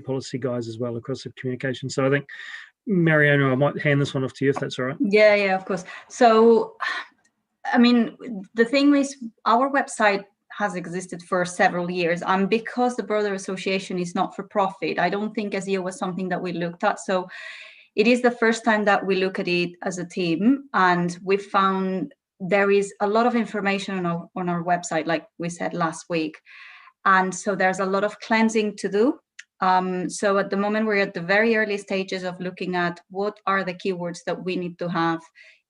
policy guys as well across the communication. So I think, Mariano, I might hand this one off to you if that's all right. Yeah, of course. So, I mean, the thing is, our website has existed for several years, and because the broader association is not for profit, I don't think SEO was something that we looked at. So it is the first time that we look at it as a team, and we found there is a lot of information on our website, like we said last week. And so there's a lot of cleansing to do. So at the moment, we're at the very early stages of looking at what are the keywords that we need to have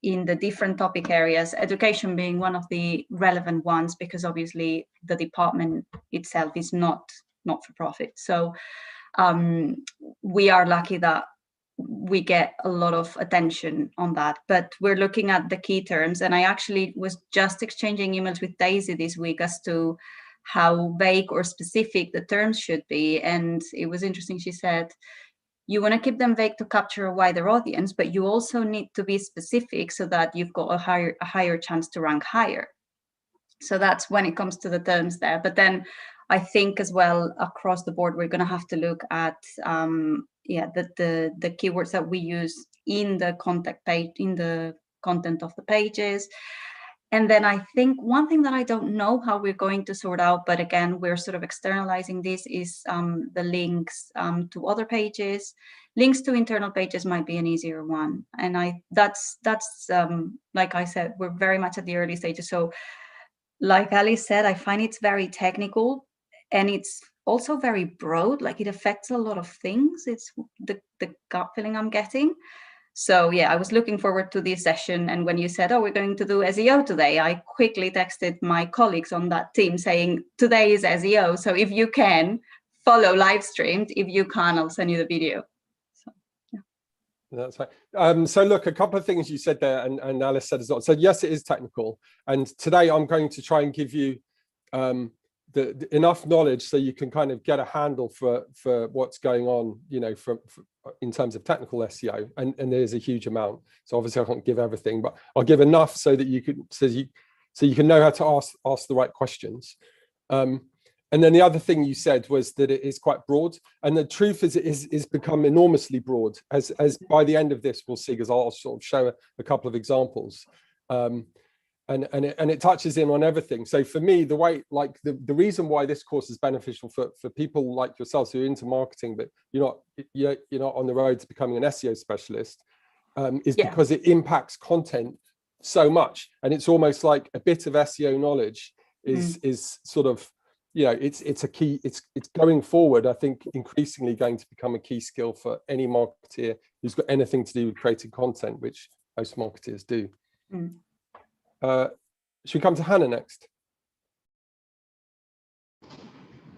in the different topic areas, education being one of the relevant ones, because obviously the department itself is not for profit. So we are lucky that we get a lot of attention on that, but we're looking at the key terms. And I actually was just exchanging emails with Daisy this week as to how vague or specific the terms should be. And it was interesting. She said, you want to keep them vague to capture a wider audience, but you also need to be specific so that you've got a higher chance to rank higher. So that's when it comes to the terms there. But then I think as well, across the board, we're going to have to look at the keywords that we use in the contact page, in the content of the pages. And then I think one thing that I don't know how we're going to sort out, but again, we're sort of externalizing this, is the links to other pages. Links to internal pages might be an easier one. And that's like I said, we're very much at the early stages. So like Ali said, I find it's very technical, and it's also very broad. Like, it affects a lot of things. It's the gut feeling I'm getting. So yeah, I was looking forward to this session. And when you said, oh, we're going to do SEO today, I quickly texted my colleagues on that team saying, today is SEO. So if you can, follow live streamed. If you can, I'll send you the video. So, yeah. That's right. So look, a couple of things you said there, and Alice said as well. So yes, it is technical. And today I'm going to try and give you enough knowledge so you can kind of get a handle for what's going on, you know, in terms of technical SEO, and there's a huge amount. So obviously I can't give everything, but I'll give enough so that you can so you can know how to ask the right questions. And then the other thing you said was that it is quite broad, and the truth is it is become enormously broad, as by the end of this we'll see, because I'll sort of show a couple of examples. And it touches in on everything. So for me, the way, like the reason why this course is beneficial for people like yourselves who are into marketing, but you're not on the road to becoming an SEO specialist, is because it impacts content so much, and it's almost like a bit of SEO knowledge is sort of, you know, it's a key. It's going forward, I think, increasingly going to become a key skill for any marketeer who's got anything to do with creating content, which most marketers do. Should we come to Hannah next?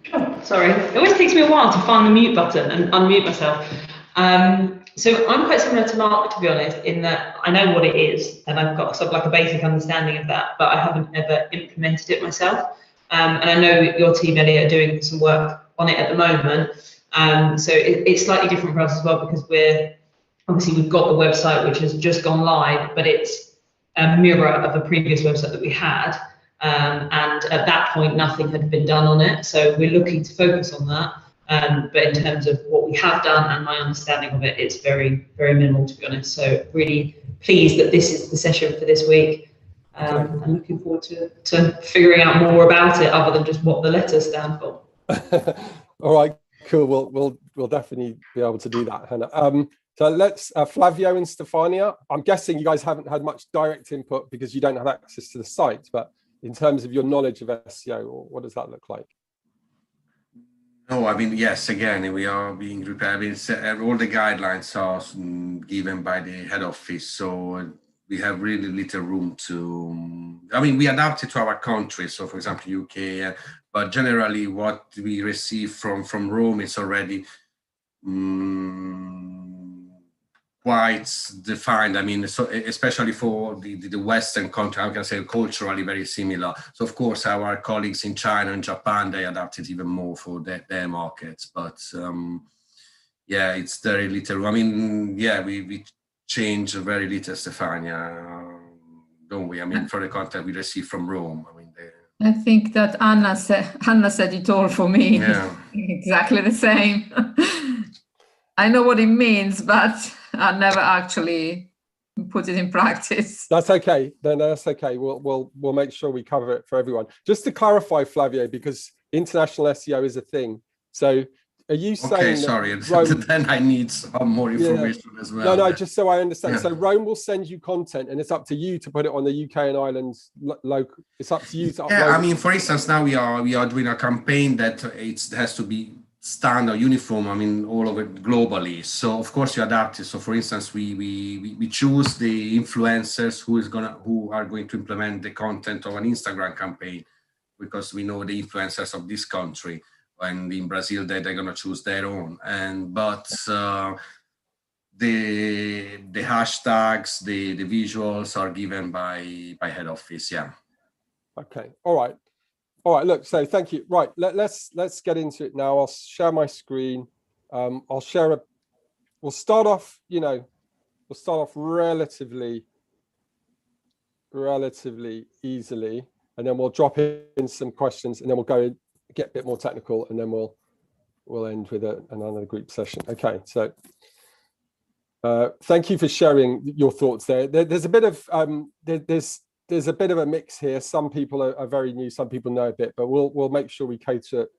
Sure. Sorry, it always takes me a while to find the mute button and unmute myself. So I'm quite similar to Mark, to be honest, in that I know what it is, and I've got sort of like a basic understanding of that, but I haven't ever implemented it myself. And I know your team, Elliot, are doing some work on it at the moment. So it's slightly different for us as well, because we've got the website which has just gone live, but it's a mirror of a previous website that we had, and at that point nothing had been done on it, so we're looking to focus on that, but in terms of what we have done and my understanding of it, it's very, very minimal, to be honest. So really pleased that this is the session for this week. I'm looking forward to figuring out more about it, other than just what the letters stand for. All right, cool. We'll definitely be able to do that, Hannah. So let's, Flavio and Stefania, I'm guessing you guys haven't had much direct input because you don't have access to the site, but in terms of your knowledge of SEO, what does that look like? No, I mean, yes, again, we are being prepared. I mean, all the guidelines are given by the head office, so we have really little room to, I mean, we adapt it to our country. So for example, UK, but generally what we receive from Rome is already quite defined. I mean, so especially for the Western country, I can say culturally very similar. So of course, our colleagues in China and Japan, they adapted even more for their markets. But yeah, it's very little. I mean, yeah, we change very little, Stefania, don't we? I mean, for the content we receive from Rome. I mean, I think that Anna said it all for me. Yeah. Exactly the same. I know what it means, but I never actually put it in practice. That's okay. Then that's okay. We'll make sure we cover it for everyone. Just to clarify, Flavio, because international SEO is a thing. So are you saying? Okay, sorry. Then I need some more information as well. No, just so I understand. Yeah. So Rome will send you content, and it's up to you to put it on the UK and Ireland local. It's up to you to upload. Yeah, I mean, for instance, now we are doing a campaign that it has to be standard, uniform. I mean, all over globally. So of course you adapt it. So for instance, we choose the influencers who are going to implement the content of an Instagram campaign, because we know the influencers of this country. And in Brazil, they're going to choose their own. But the hashtags, the visuals are given by head office. Yeah. Okay. All right. Look. So thank you. Right. Let's get into it now. I'll share my screen. I'll share We'll start off. We'll start off relatively easily, and then we'll drop in some questions, and then we'll go get a bit more technical, and then we'll end with another group session. Okay, so thank you for sharing your thoughts there. There's a bit of there's a bit of a mix here. Some people are very new, some people know a bit, but we'll make sure we cater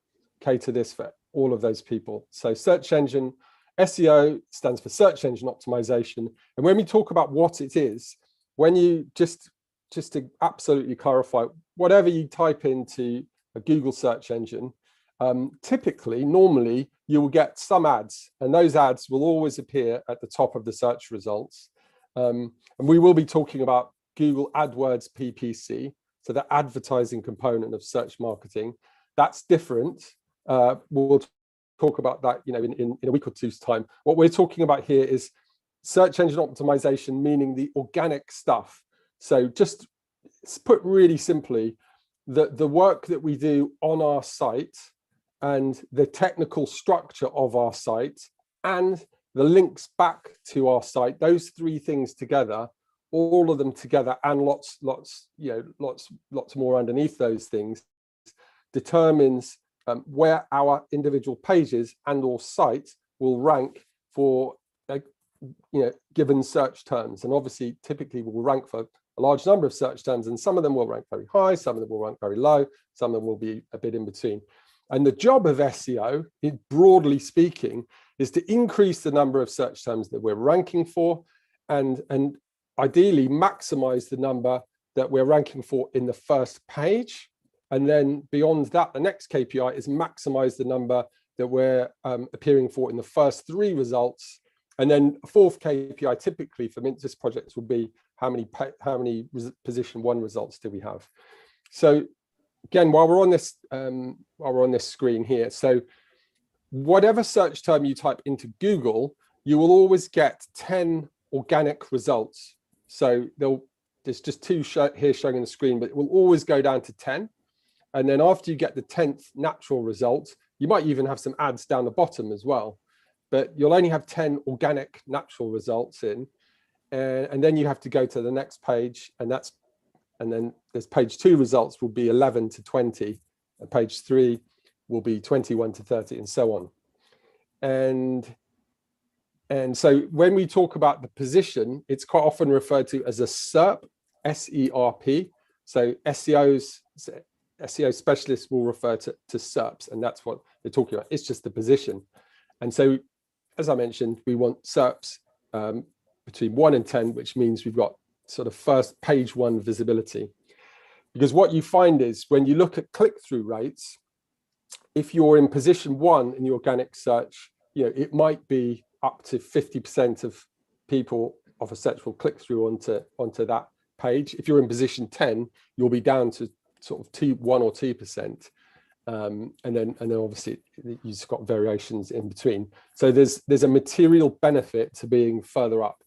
this for all of those people. So search engine SEO stands for search engine optimization, and when we talk about what it is, when you just to absolutely clarify, whatever you type into a Google search engine, normally you will get some ads, and those ads will always appear at the top of the search results. And we will be talking about Google AdWords PPC, so the advertising component of search marketing. That's different. We'll talk about that, in a week or two's time. What we're talking about here is search engine optimization, meaning the organic stuff. So just put really simply, the work that we do on our site and the technical structure of our site and the links back to our site, those three things together, all of them together, and lots more underneath those things, determines where our individual pages and or site will rank for given search terms. And obviously typically we'll rank for a large number of search terms, and some of them will rank very high, some of them will rank very low, some of them will be a bit in between. And the job of SEO, broadly speaking, is to increase the number of search terms that we're ranking for, and ideally maximize the number that we're ranking for in the first page. And then beyond that, the next KPI is maximize the number that we're appearing for in the first three results. And then a fourth KPI typically for Mintis projects will be how many position one results do we have. So again, while we're on this screen here, so whatever search term you type into Google, you will always get 10 organic results. So there's just two here showing on the screen, but it will always go down to 10. And then after you get the 10th natural result, you might even have some ads down the bottom as well, but you'll only have 10 organic natural results in. And then you have to go to the next page, and then there's page 2 results will be 11 to 20, and page 3 will be 21 to 30, and so on. And so when we talk about the position, it's quite often referred to as a SERP, S-E-R-P. So SEO specialists will refer to SERPs, and that's what they're talking about. It's just the position. And so, as I mentioned, we want SERPs between 1 and 10, which means we've got sort of first page 1 visibility. Because what you find is when you look at click-through rates, if you're in position 1 in the organic search, it might be up to 50% of people of a search will click through onto that page. If you're in position 10, you'll be down to sort of 1 or 2%. And then obviously you've got variations in between. So there's a material benefit to being further up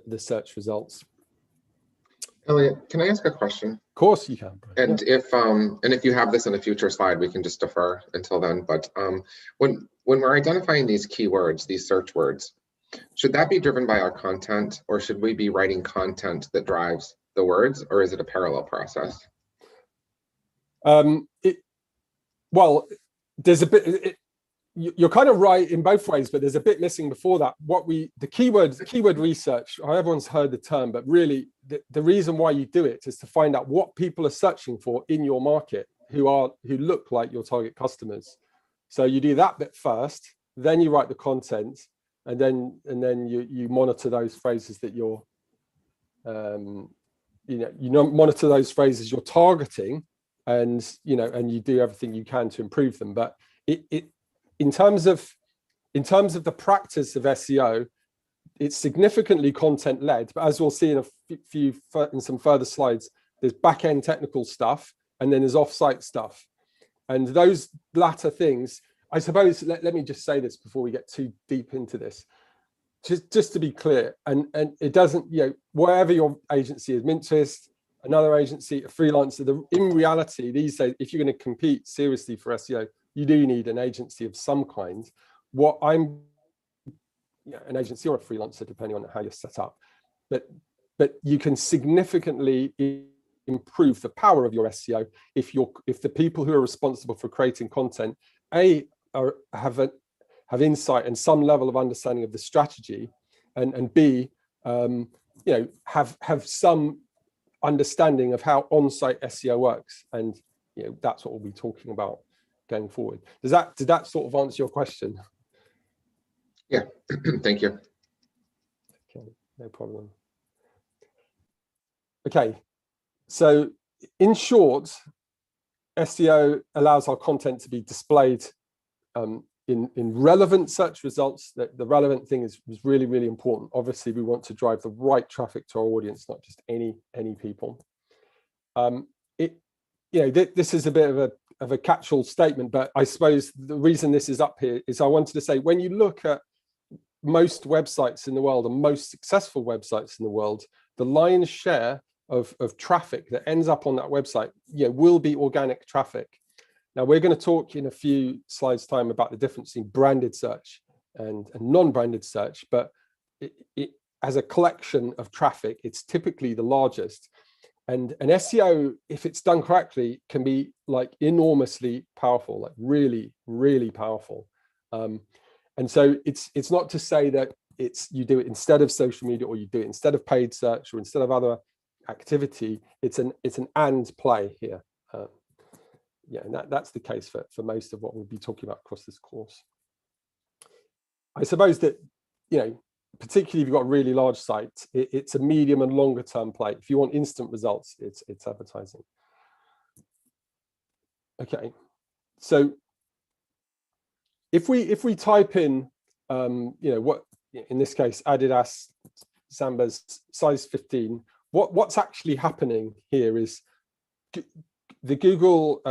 the search results. Elliot, can I ask a question? Of course you can. And if you have this in a future slide, we can just defer until then. But when we're identifying these keywords, these search words, should that be driven by our content, or should we be writing content that drives the words, or is it a parallel process? Well, there's a bit. You're kind of right in both ways, but there's a bit missing before that. The keyword research, everyone's heard the term, but really the reason why you do it is to find out what people are searching for in your market who look like your target customers. So you do that bit first, then you write the content, and then you monitor those phrases that you're monitor those phrases you're targeting, and you do everything you can to improve them. But in terms of the practice of SEO, it's significantly content led, but as we'll see in some further slides, there's back-end technical stuff and then there's off-site stuff. And those latter things, I suppose, let me just say this before we get too deep into this, just to be clear, and it doesn't, wherever your agency is, Mintrist, another agency, a freelancer, in reality these days, if you're going to compete seriously for SEO, you do need an agency of some kind. An agency or a freelancer, depending on how you're set up, but you can significantly improve the power of your SEO if the people who are responsible for creating content have insight and some level of understanding of the strategy, and B, have some understanding of how on-site SEO works, and that's what we'll be talking about going forward. Did that sort of answer your question? Yeah, thank you. Okay, no problem. Okay, so in short, SEO allows our content to be displayed in relevant search results. The relevant thing is really, really important. Obviously, we want to drive the right traffic to our audience, not just any people. This is a bit of a catch-all statement, but I suppose the reason this is up here is I wanted to say, when you look at most websites in the world and most successful websites in the world, the lion's share of traffic that ends up on that website will be organic traffic. Now, we're going to talk in a few slides time about the difference between branded search and non-branded search, but it as a collection of traffic, it's typically the largest. And an SEO, if it's done correctly, can be like enormously powerful, like really, really powerful. And so it's not to say that you do it instead of social media, or you do it instead of paid search, or instead of other activity. It's an and play here. And that's the case for most of what we'll be talking about across this course. I suppose that, particularly if you've got a really large site, it's a medium and longer term play. If you want instant results, it's advertising. Okay, so if we type in, what in this case Adidas Sambas size 15, what's actually happening here is the Google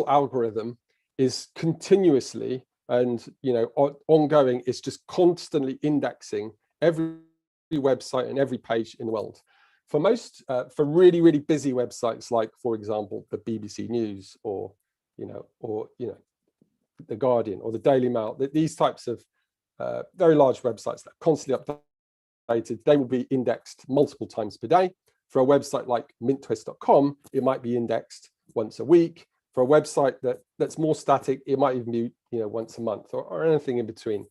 algorithm is continuously and ongoing. It's just constantly indexing every website and every page in the world. For really, really busy websites, like, for example, the BBC News or the Guardian or the Daily Mail, these types of very large websites that are constantly updated, they will be indexed multiple times per day. For a website like minttwist.com, it might be indexed once a week. For a website that's more static, it might even be once a month or anything in between.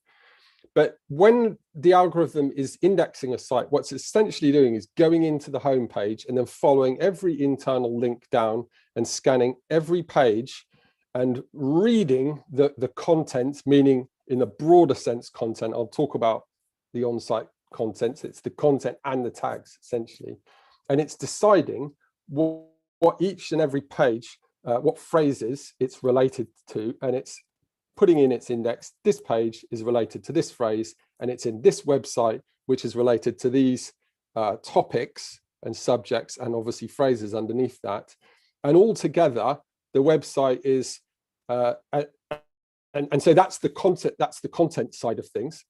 But when the algorithm is indexing a site, what's essentially doing is going into the home page and then following every internal link down and scanning every page and reading the content, meaning in the broader sense content. I'll talk about the on-site content. It's the content and the tags, essentially. And it's deciding what each and every page, what phrases it's related to, and it's putting in its index. This page is related to this phrase, and it's in this website, which is related to these topics and subjects, and obviously phrases underneath that. And all together, the website is, and so that's the content. That's the content side of things.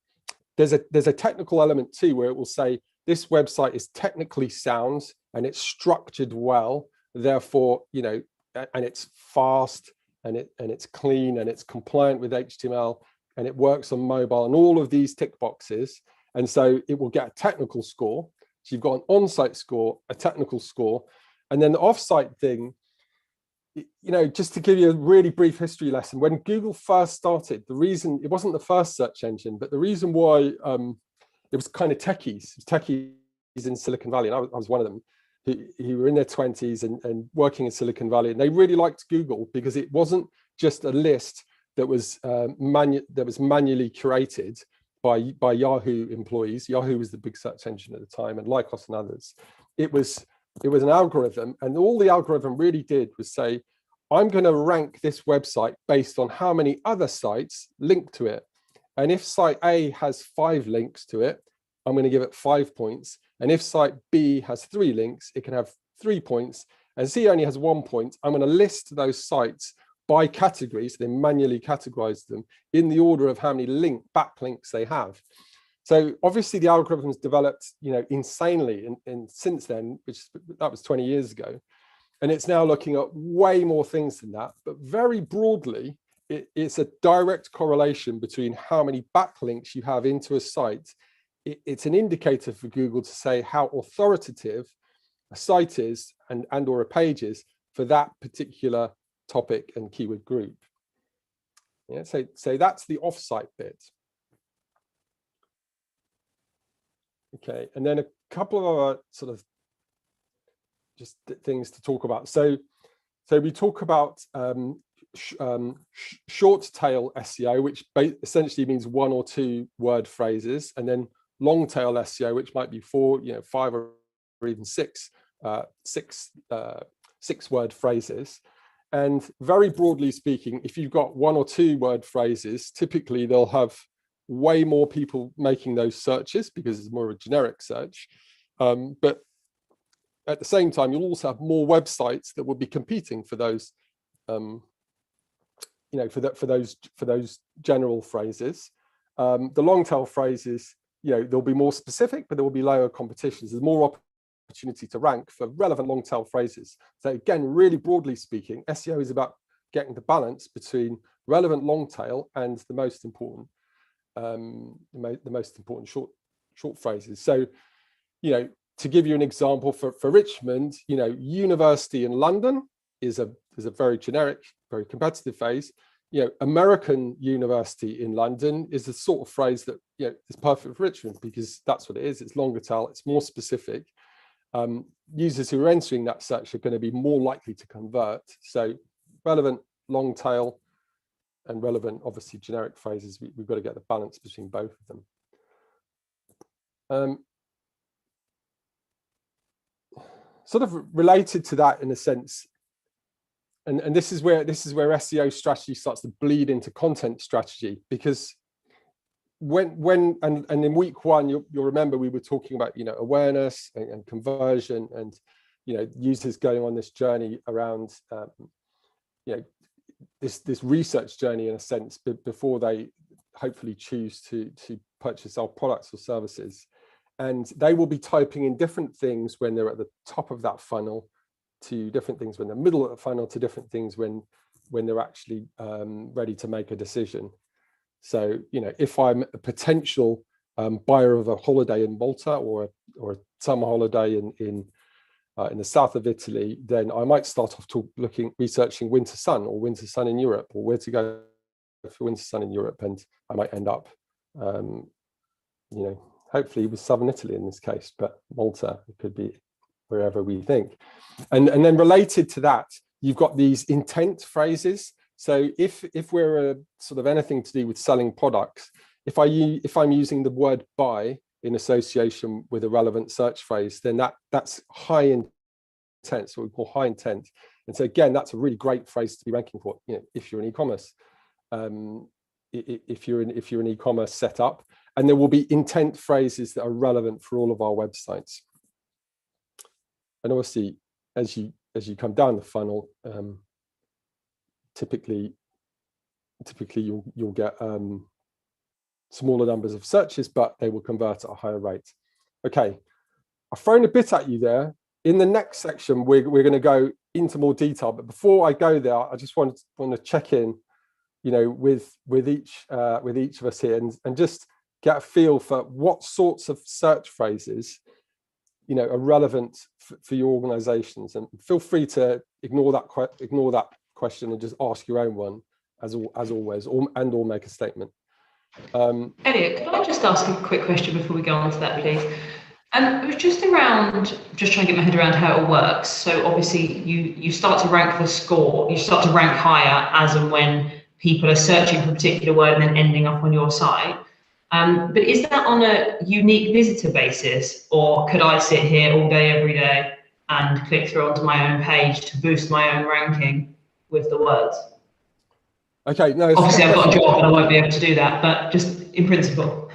There's a technical element too, where it will say this website is technically sound and it's structured well. Therefore, and it's fast and it's clean and it's compliant with HTML and it works on mobile and all of these tick boxes. And so it will get a technical score. So you've got an on-site score, a technical score, and then the off-site thing just to give you a really brief history lesson, when Google first started, the reason it wasn't the first search engine, but the reason why it was kind of techies. It was techies in Silicon Valley, and I was one of them, who were in their 20s and working in Silicon Valley, and they really liked Google because it wasn't just a list that was manually curated by Yahoo employees. Yahoo was the big search engine at the time, and Lycos and others. It was an algorithm, and all the algorithm really did was say, I'm going to rank this website based on how many other sites link to it. And if site A has 5 links to it, I'm going to give it 5 points. And if site B has 3 links, it can have 3 points. And C only has 1 point. I'm going to list those sites by categories, so they manually categorize them in the order of how many backlinks they have. So obviously the algorithms developed, insanely, and since then, that was 20 years ago, and it's now looking at way more things than that. But very broadly, it's a direct correlation between how many backlinks you have into a site. It's an indicator for Google to say how authoritative a site is and or a page is for that particular topic and keyword group. Yeah, so that's the offsite bit. Okay, and then a couple of other sort of just things to talk about. So we talk about short tail SEO, which essentially means 1 or 2 word phrases, and then long tail SEO, which might be 4, 5, or even 6 word phrases. And very broadly speaking, if you've got 1 or 2 word phrases, typically they'll have way more people making those searches because it's more of a generic search. But at the same time, you'll also have more websites that will be competing for those, for those general phrases. The long tail phrases, they'll be more specific, but there will be lower competitions. There's more opportunity to rank for relevant long tail phrases. So again, really broadly speaking, SEO is about getting the balance between relevant long tail and the most important short phrases. So, to give you an example for Richmond, university in London is a very generic, very competitive phrase. American university in London is the sort of phrase that is perfect for Richmond because that's what it is. It's longer tail, it's more specific. Users who are entering that search are going to be more likely to convert. So relevant long tail and relevant, obviously, generic phrases, we've got to get the balance between both of them. Sort of related to that in a sense, and this is where SEO strategy starts to bleed into content strategy, because when in week 1, you'll remember we were talking about awareness and conversion and users going on this journey around this research journey in a sense before they hopefully choose to purchase our products or services. And they will be typing in different things when they're at the top of that funnel, to different things when they're middle of the funnel, to different things when they're actually ready to make a decision. So, if I'm a potential buyer of a holiday in Malta or a summer holiday in the south of Italy, then I might start off researching winter sun or winter sun in Europe, or where to go for winter sun in Europe, and I might end up, hopefully with southern Italy in this case, but Malta, it could be wherever we think. And then related to that, you've got these intent phrases. So if we're sort of anything to do with selling products, if I'm using the word buy in association with a relevant search phrase, then that's high intent, so we call high intent. And so again, that's a really great phrase to be ranking for, if you're in e-commerce. If you're an e-commerce setup, and there will be intent phrases that are relevant for all of our websites. And obviously, as you come down the funnel, typically you'll get smaller numbers of searches, but they will convert at a higher rate. Okay, I've thrown a bit at you there. In the next section, we're going to go into more detail, but before I go there, I just want to check in, with each of us here, and just get a feel for what sorts of search phrases are relevant for your organizations. And feel free to ignore that question and just ask your own one as always, or make a statement. Elliot, could I just ask a quick question before we go on to that, please? It was just around, just trying to get my head around how it works. So obviously you start to rank the score, you start to rank higher as and when people are searching for a particular word and then ending up on your site. But is that on a unique visitor basis, or could I sit here all day, every day and click through onto my own page to boost my own ranking with the words? Okay, no. Obviously, I've got a job and I won't be able to do that, but just in principle.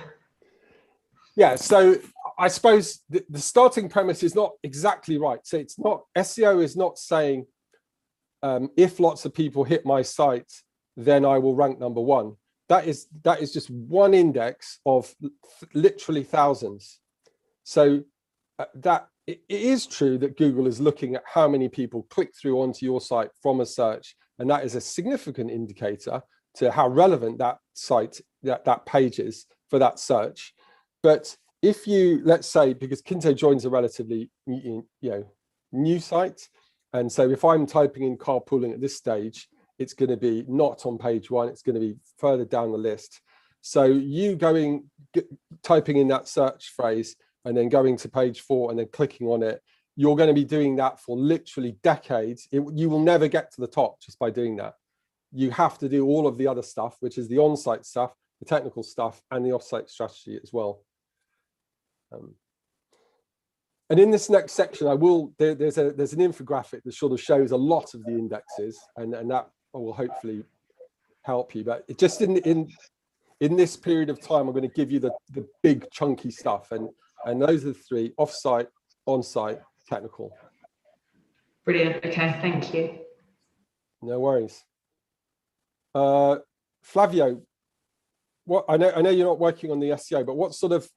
Yeah, so I suppose the starting premise is not exactly right. So it's not, SEO is not saying if lots of people hit my site, then I will rank number one. That is just one index of literally thousands. So that it is true that Google is looking at how many people click through onto your site from a search, and that is a significant indicator to how relevant that site, that page is for that search. But if you, let's say, because Kinto Join's a relatively new site, and so if I'm typing in carpooling at this stage, it's going to be not on page one, it's going to be further down the list. So you typing in that search phrase and then going to page 4 and then clicking on it, you're going to be doing that for literally decades. You will never get to the top just by doing that. You have to do all of the other stuff, which is the on-site stuff, the technical stuff, and the off-site strategy as well. And in this next section, there's an infographic that sort of shows a lot of the indexes, and that will hopefully help you. But it just in this period of time, I'm going to give you the big chunky stuff, and those are the 3: off-site, on-site, technical. Brilliant. Okay, thank you. No worries. Flavio, what I know you're not working on the SEO, but what sort of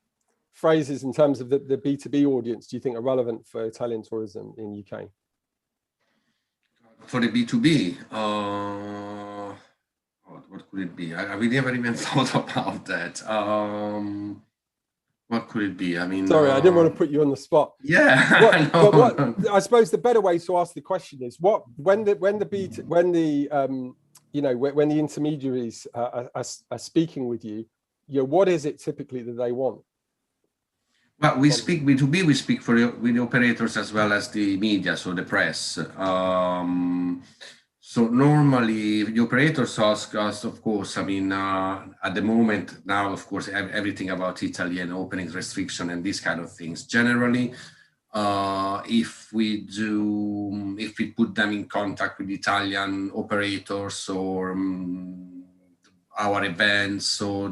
phrases in terms of the B2B audience do you think are relevant for Italian tourism in UK? For the B2B, what could it be? We never even thought about that. What could it be? I mean, sorry, I didn't want to put you on the spot. Yeah, I suppose the better way to ask the question is when the intermediaries are speaking with you, what is it typically that they want? Well, we speak B2B, we speak with the operators as well as the media, so the press. So normally the operators ask us, of course, I mean, at the moment now, of course, everything about Italy and opening restriction and these kind of things. Generally, if we put them in contact with Italian operators or our events, so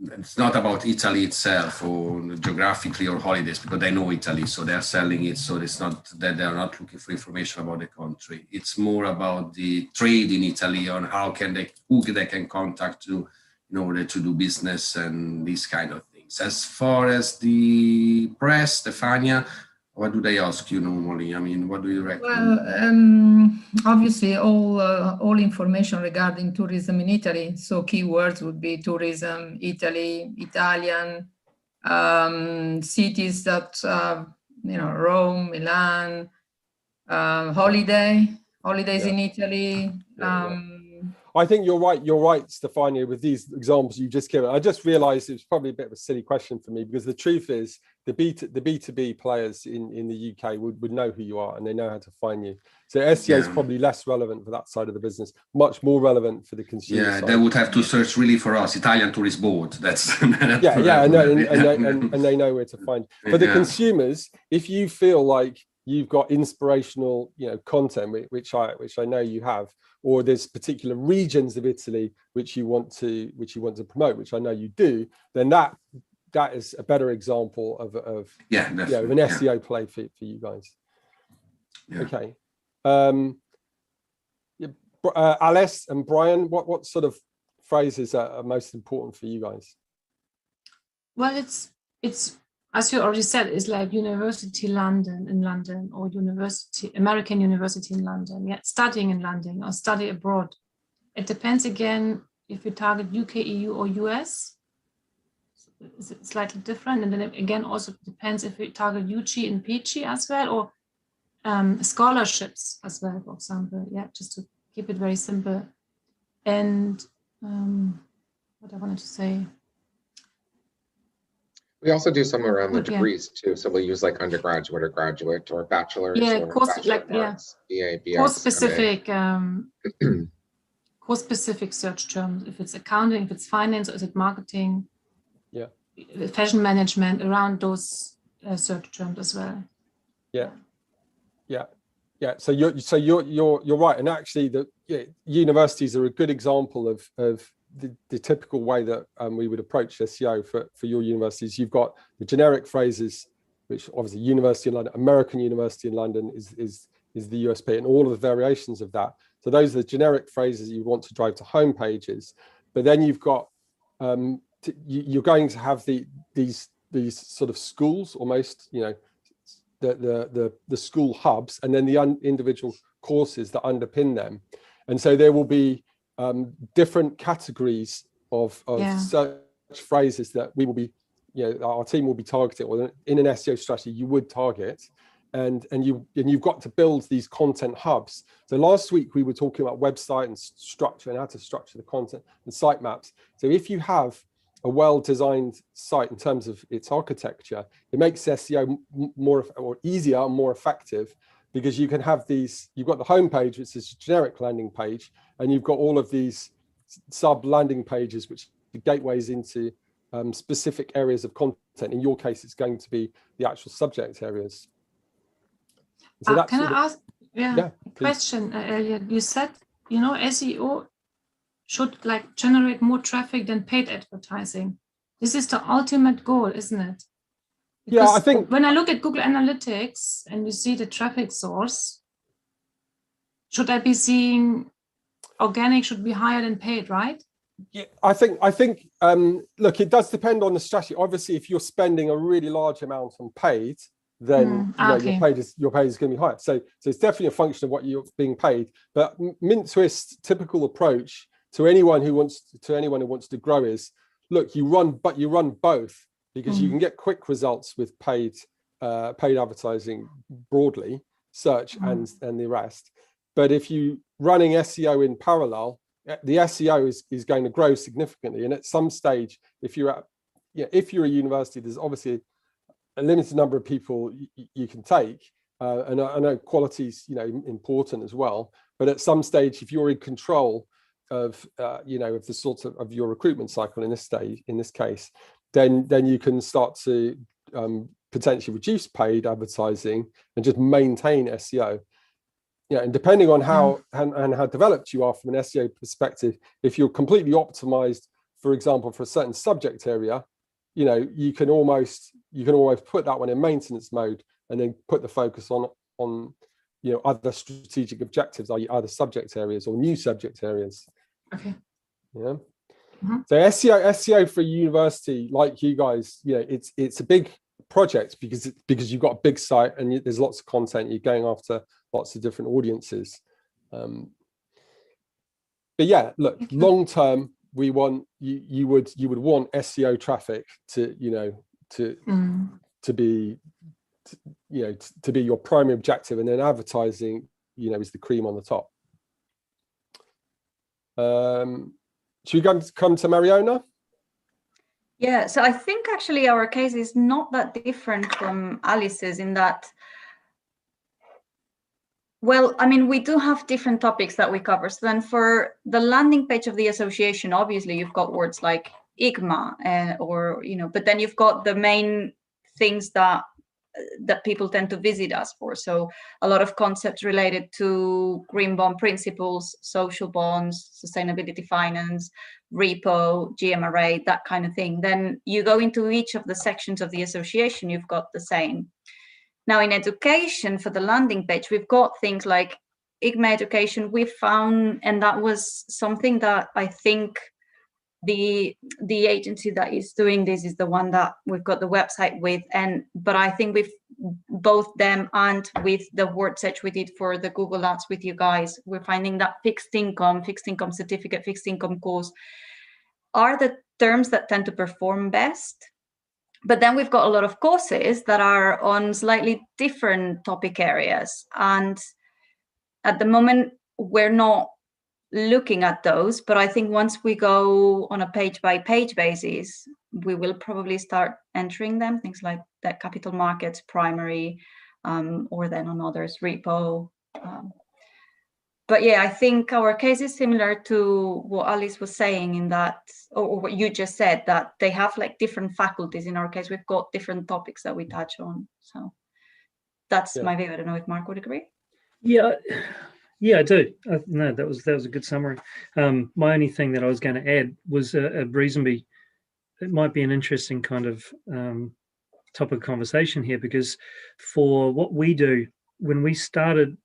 it's not about Italy itself or geographically or holidays, because they know Italy, so they're selling it. So it's not that they're not looking for information about the country. It's more about the trade in Italy, on who they can contact to in order to do business and these kind of things. As far as the press, Stefania, what do they ask you normally? I mean, what do you reckon? Well, obviously all information regarding tourism in Italy. So keywords would be tourism, Italy, Italian, cities that, Rome, Milan, holidays in Italy. I think you're right, Stefania, with these examples you just given. I just realized it was probably a bit of a silly question for me, because the truth is the B2B players in the UK would know who you are, and they know how to find you. So SEO is probably less relevant for that side of the business, much more relevant for the consumer side. They would have to search really for us, Italian Tourist Board. That's and they know where to find. For the consumers, if you feel like you've got inspirational, content, which I know you have, or there's particular regions of Italy which you want to promote, which I know you do, then that is a better example of an SEO play for you guys. Yeah. Okay. Alice and Brian, what sort of phrases are most important for you guys? Well, it's as you already said, it's like University London in London, or American University in London, studying in London or study abroad. It depends again if you target UK, EU or US. It's slightly different. And then again, also depends if you target UG and PG as well, or scholarships as well, for example. Yeah, just to keep it very simple. And what I wanted to say. We also do some around the Yeah. degrees too. So we'll use like undergraduate or graduate or bachelor's or course, bachelor like, of arts, BA, BS, course-specific course-specific search terms. If it's accounting, if it's finance, or is it marketing? Yeah. Fashion management, around those search terms as well. Yeah. So you're right, and actually the universities are a good example of the typical way that we would approach SEO for your universities. You've got the generic phrases, which obviously University of London, American University in London is the USP, and all of the variations of that. So those are the generic phrases you want to drive to home pages. But then you've got you're going to have these sort of schools, almost, the school hubs, and then the individual courses that underpin them. And so there will be different categories of search phrases that we will be, our team will be targeting, or in an SEO strategy you would target, and you've got to build these content hubs. So last week we were talking about website and structure and how to structure the content and sitemaps. So if you have a well-designed site in terms of its architecture, it makes SEO more or easier and more effective, because you can have these, you've got the homepage, which is a generic landing page, and you've got all of these sub landing pages, which are gateways into specific areas of content. In your case, it's going to be the actual subject areas. So that's can I ask a please. question, Elliot? You said, SEO should like generate more traffic than paid advertising. This is the ultimate goal, isn't it? Because I think when I look at Google Analytics and you see the traffic source, should I be seeing organic should be higher than paid, right? Yeah, I think look, it does depend on the strategy. Obviously, if you're spending a really large amount on paid, then your paid is going to be higher. So it's definitely a function of what you're being paid. But Mint Twist's typical approach to anyone who wants to grow is, look, you run both, because you can get quick results with paid advertising broadly, search and the rest. But if you running SEO in parallel, the SEO is going to grow significantly. And at some stage, if you're a university, there's obviously a limited number of people you can take, and I know quality is important as well. But at some stage, if you're in control of of the sort of your recruitment cycle in this case, then you can start to potentially reduce paid advertising and just maintain SEO. And depending on how developed you are from an SEO perspective, if you're completely optimized, for example, for a certain subject area, you can almost put that one in maintenance mode and then put the focus on other strategic objectives, i.e. other subject areas or new subject areas. Okay. Yeah. So SEO for a university like you guys, it's a big project because you've got a big site and there's lots of content. You're going after lots of different audiences. But yeah, look, long term, we want you would want SEO traffic to be your primary objective, and then advertising is the cream on the top. Should we come to Mariona? Yeah, so I think actually our case is not that different from Alice's in that, well, I mean, we do have different topics that we cover. So then for the landing page of the association, obviously you've got words like IGMA but then you've got the main things that people tend to visit us for. So a lot of concepts related to green bond principles, social bonds, sustainability finance, repo, GMRA, that kind of thing. Then you go into each of the sections of the association, you've got the same. Now in education, for the landing page, we've got things like IGMA education we found, and that was something that I think the agency that is doing this is the one that we've got the website with, but I think with both them and with the word search we did for the Google Ads with you guys, we're finding that fixed income certificate, fixed income course are the terms that tend to perform best. But then we've got a lot of courses that are on slightly different topic areas. And at the moment, we're not looking at those. But I think once we go on a page-by-page basis, we will probably start entering them, things like that capital markets, primary, or then on others, repo. But yeah, I think our case is similar to what Alice was saying in that, or what you just said, that they have like different faculties. In our case, we've got different topics that we touch on. So that's my view. I don't know if Mark would agree. Yeah, I do. No, that was a good summary. My only thing that I was going to add was a reasonably, it might be an interesting kind of topic of conversation here, because for what we do, when we started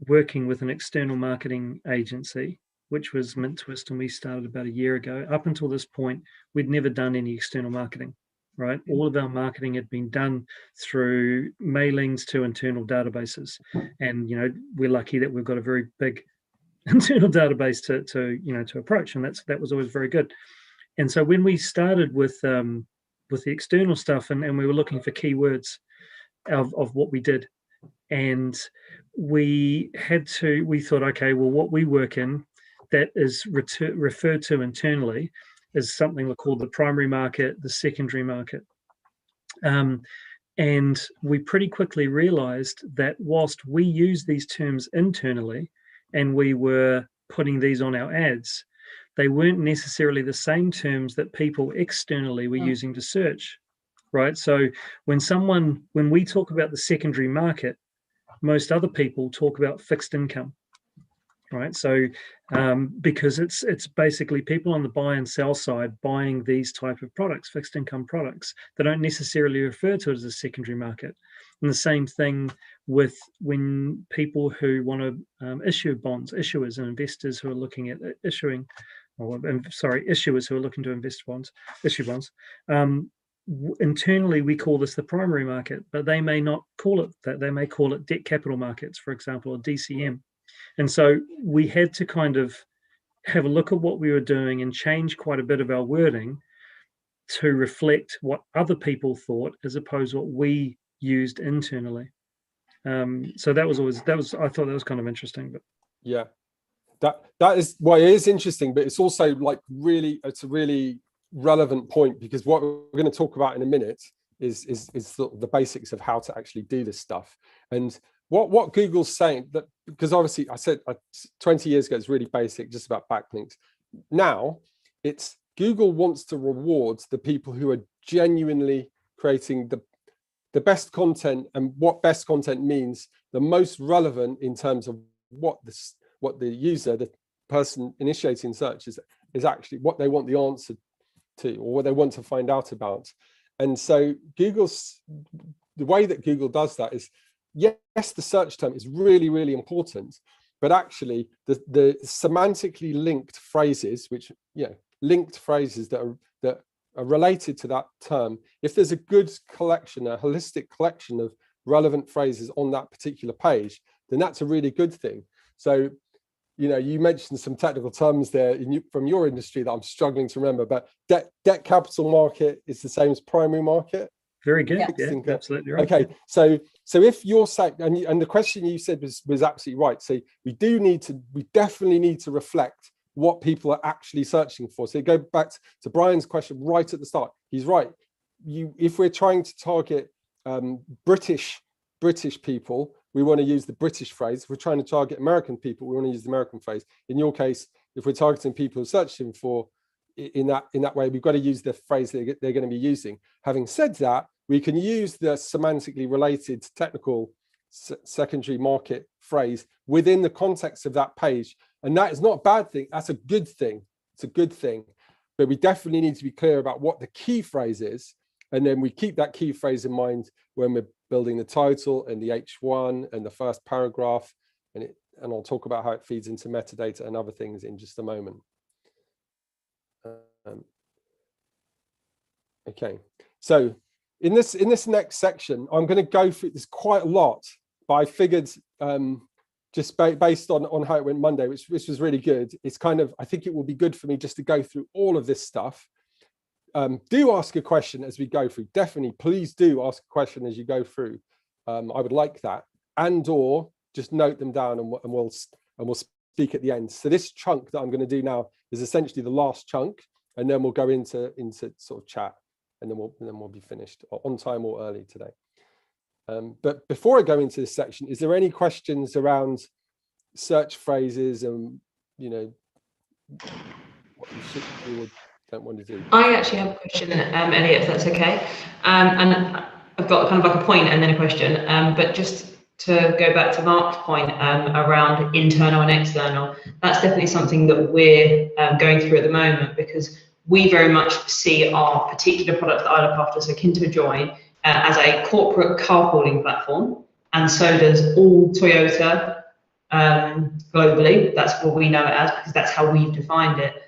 working with an external marketing agency, which was Mint Twist, and we started about a year ago, up until this point, we'd never done any external marketing, right? All of our marketing had been done through mailings to internal databases. And, we're lucky that we've got a very big internal database to approach. And that was always very good. And so when we started with the external stuff, and we were looking for keywords of what we did, and we thought, okay, well, what we work in that is referred to internally is something called the primary market, the secondary market. And we pretty quickly realized that whilst we use these terms internally and we were putting these on our ads, they weren't necessarily the same terms that people externally were using to search, right? So when we talk about the secondary market, most other people talk about fixed income, right? So because it's basically people on the buy and sell side buying these type of products, fixed income products. They don't necessarily refer to it as a secondary market. And the same thing with when people who want to issue bonds, issuers and investors who are looking at issuing, issuers who are looking to issue bonds. Internally, we call this the primary market, but they may not call it that. They may call it debt capital markets, for example, or DCM. And so we had to kind of have a look at what we were doing and change quite a bit of our wording to reflect what other people thought as opposed to what we used internally. So I thought that was kind of interesting. But yeah, that is why it is interesting, but it's also it's a really relevant point, because what we're going to talk about in a minute is the basics of how to actually do this stuff. And what Google's saying, that because obviously I said 20 years ago it's really basic, just about backlinks. Now it's Google wants to reward the people who are genuinely creating the best content, and what best content means, the most relevant in terms of what the user, the person initiating search is actually what they want the answer to, or what they want to find out about. And so the way that Google does that is, yes, the search term is really, really important, but actually the semantically linked phrases, which, linked phrases that are related to that term, if there's a good collection, a holistic collection of relevant phrases on that particular page, then that's a really good thing. So, you mentioned some technical terms there from your industry that I'm struggling to remember, but debt capital market is the same as primary market. Very good. Yeah, absolutely right. Okay, so if you're saying, and the question you said was absolutely right. So we definitely need to reflect what people are actually searching for. So go back to Brian's question right at the start. He's right. If we're trying to target British people, we want to use the British phrase. If we're trying to target American people, we want to use the American phrase. In your case, if we're targeting people who are searching for in that way, we've got to use the phrase that they're going to be using. Having said that, we can use the semantically related technical secondary market phrase within the context of that page. And that is not a bad thing. That's a good thing. It's a good thing. But we definitely need to be clear about what the key phrase is. And then we keep that key phrase in mind when we're building the title and the H1 and the first paragraph. And I'll talk about how it feeds into metadata and other things in just a moment. Okay, so in this next section, I'm going to go through this quite a lot, but I figured just based on how it went Monday, which was really good, it's kind of, I think it will be good for me just to go through all of this stuff. do ask a question as we go through. Definitely, please do ask a question as you go through. I would like that, or just note them down, and we'll speak at the end. So this chunk that I'm going to do now is essentially the last chunk, and then we'll go into sort of chat, and then we'll be finished on time or early today. But before I go into this section, is there any questions around search phrases and what you should do or don't want to do? I actually have a question, Elliot, if that's okay. And I've got kind of like a point and then a question. But just to go back to Mark's point around internal and external, that's definitely something that we're going through at the moment, because we very much see our particular product that I look after, so Kinto Join, as a corporate carpooling platform, and so does all Toyota globally. That's what we know it as, because that's how we've defined it.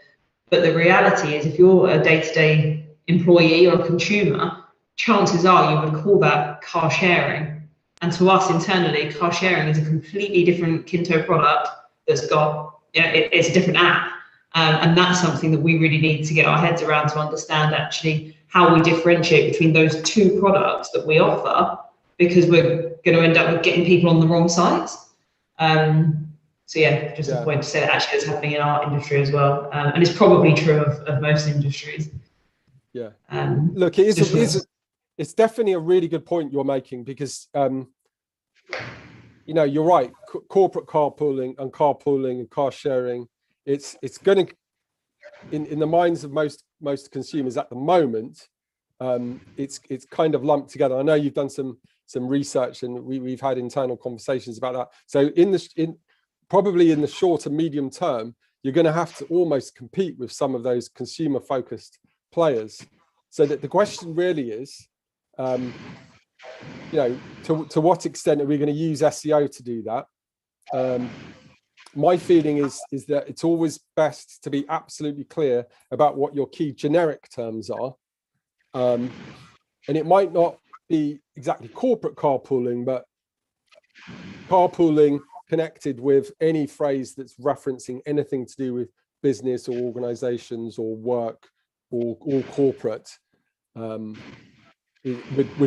But the reality is, if you're a day-to-day employee or consumer, chances are you would call that car sharing. And to us internally, car sharing is a completely different Kinto product that's got, it's a different app. And that's something that we really need to get our heads around, to understand actually how we differentiate between those two products that we offer, because we're going to end up with getting people on the wrong sites. So yeah, just a point to say that actually is happening in our industry as well, and it's probably true of most industries. Yeah. Look, it's definitely a really good point you're making, because you're right. Corporate carpooling and car sharing, it's going to, in the minds of most consumers at the moment, it's kind of lumped together. I know you've done some research, and we've had internal conversations about that. So probably in the short and medium term, you're going to have to almost compete with some of those consumer focused players. So that the question really is, to what extent are we going to use SEO to do that? My feeling is that it's always best to be absolutely clear about what your key generic terms are. And it might not be exactly corporate carpooling, but carpooling connected with any phrase that's referencing anything to do with business or organizations or work or corporate, would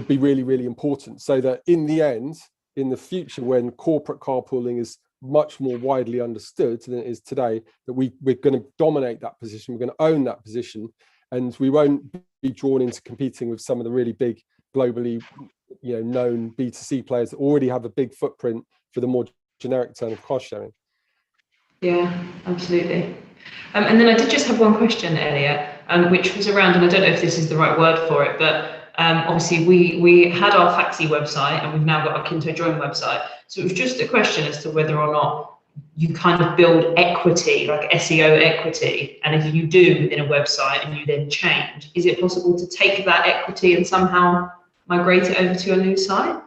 be really, really important, so that in the end, in the future, when corporate carpooling is much more widely understood than it is today, that we're going to dominate that position, we're going to own that position, and we won't be drawn into competing with some of the really big globally known B2C players that already have a big footprint for the more generic term of cost sharing. Yeah, absolutely. And then I did just have one question, Elliot, which was around, and I don't know if this is the right word for it, but obviously we had our Faxi website, and we've now got our Kinto Join website. So it was just a question as to whether or not you kind of build equity, like SEO equity, and if you do within a website and you then change, is it possible to take that equity and somehow migrate it over to a new site?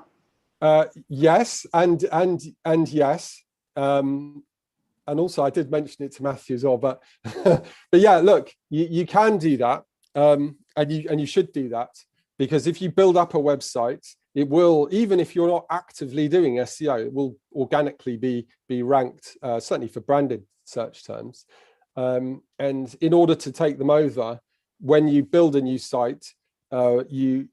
Yes, and yes, and also I did mention it to Matthew as well, but but yeah, look, you can do that, and you should do that, because if you build up a website, it will, even if you're not actively doing SEO, it will organically be ranked, certainly for branded search terms, and in order to take them over, when you build a new site, you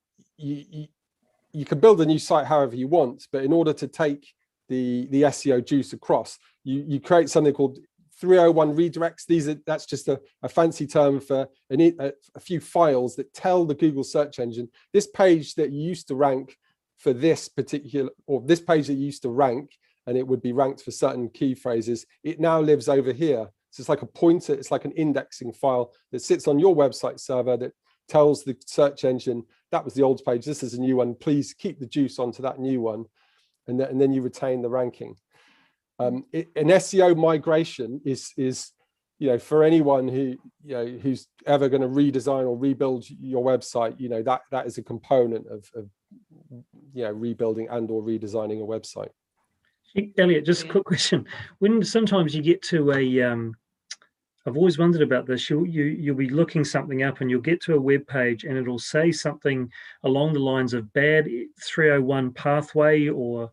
can build a new site however you want, but in order to take the SEO juice across, you create something called 301 redirects. That's just a fancy term for a few files that tell the Google search engine, this page that you used to rank for this particular, or this page that you used to rank, and it would be ranked for certain key phrases, it now lives over here. So it's like a pointer, it's like an indexing file that sits on your website server that tells the search engine, that was the old page, this is a new one, please keep the juice onto that new one, and then you retain the ranking. An SEO migration is for anyone who's ever going to redesign or rebuild your website, that is a component of rebuilding and or redesigning a website. Elliot, just a quick question. When sometimes you get to I've always wondered about this. You'll be looking something up, and you'll get to a web page, and it'll say something along the lines of bad 301 pathway, or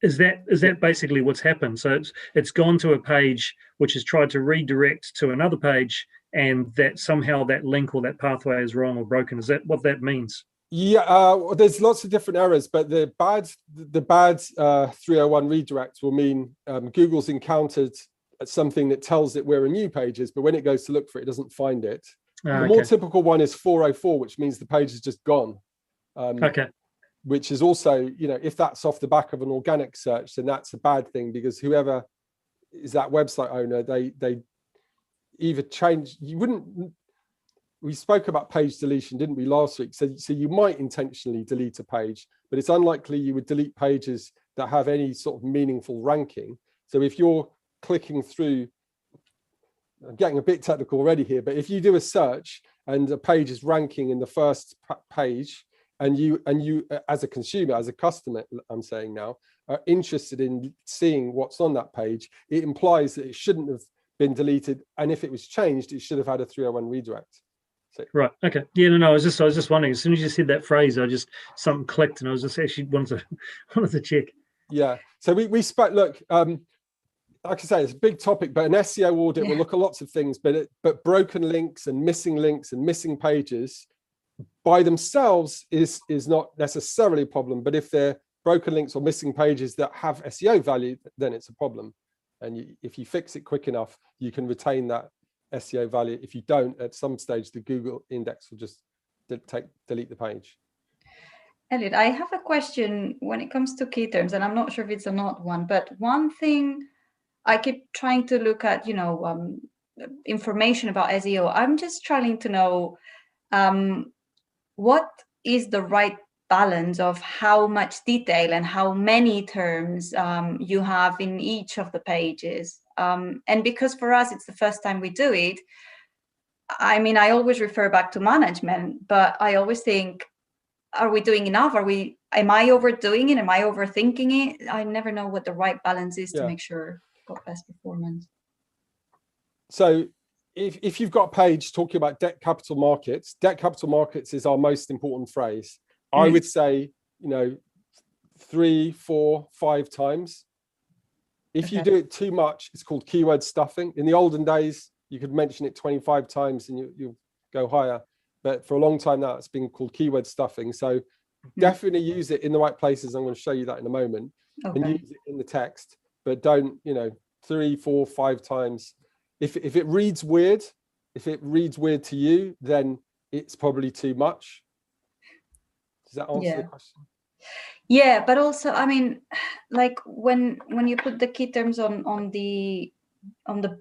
is that basically what's happened? So it's gone to a page which has tried to redirect to another page, and that somehow that link or that pathway is wrong or broken. Is that what that means? Yeah, there's lots of different errors, but the bad 301 redirect will mean Google's encountered something that tells it where a new page is, but when it goes to look for it, it doesn't find it. The more typical one is 404, which means the page is just gone. Which is also, if that's off the back of an organic search, then that's a bad thing, because whoever is that website owner, they either change. We spoke about page deletion, didn't we, last week? So you might intentionally delete a page, but it's unlikely you would delete pages that have any sort of meaningful ranking. So if you're clicking through, I'm getting a bit technical already here, but if you do a search and a page is ranking in the first page, and you as a consumer, as a customer, I'm saying now, are interested in seeing what's on that page, it implies that it shouldn't have been deleted, and if it was changed, it should have had a 301 redirect. Right. Okay. Yeah. No. I was just wondering. As soon as you said that phrase, something clicked, and I was just actually wanted to check. Yeah. So we spoke. Look, like I say, it's a big topic, but an SEO audit will look at lots of things. But broken links and missing pages by themselves is not necessarily a problem. But if they're broken links or missing pages that have SEO value, then it's a problem. And if you fix it quick enough, you can retain that SEO value. If you don't, at some stage, the Google index will just delete the page. Elliot, I have a question when it comes to key terms, and I'm not sure if it's an odd one, but one thing I keep trying to look at, information about SEO. I'm just trying to know what is the right balance of how much detail and how many terms you have in each of the pages. And because for us, it's the first time we do it, I mean, I always refer back to management, but I always think, are we doing enough? Am I overdoing it? Am I overthinking it? I never know what the right balance is to make sure I've got best performance. So if you've got a page talking about debt capital markets is our most important phrase. I would say, 3, 4, 5 times. If you do it too much, it's called keyword stuffing. In the olden days, you could mention it 25 times and you'll go higher. But for a long time now, it's been called keyword stuffing. So definitely use it in the right places. I'm going to show you that in a moment. And use it in the text, but don't, 3, 4, 5 times. If it reads weird, to you, then it's probably too much. Does that answer the question? Yeah, but also, I mean, like when you put the key terms on the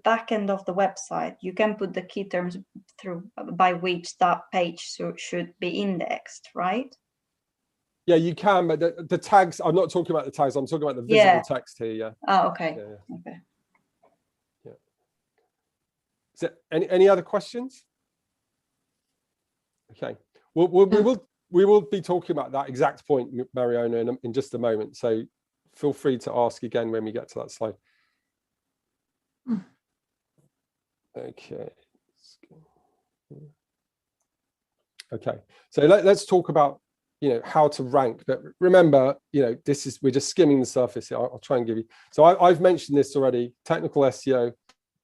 back end of the website, you can put the key terms through by which that page should be indexed, right? Yeah, you can, but the tags, I'm not talking about the tags, I'm talking about the visible text here, yeah. Oh, okay. Yeah. Okay. Yeah. Is there any other questions? Okay. We will be talking about that exact point, Mariona, in just a moment. So feel free to ask again when we get to that slide. Okay. Okay. So let's talk about, how to rank. But remember, we're just skimming the surface here. I'll try and give you. So I've mentioned this already. Technical SEO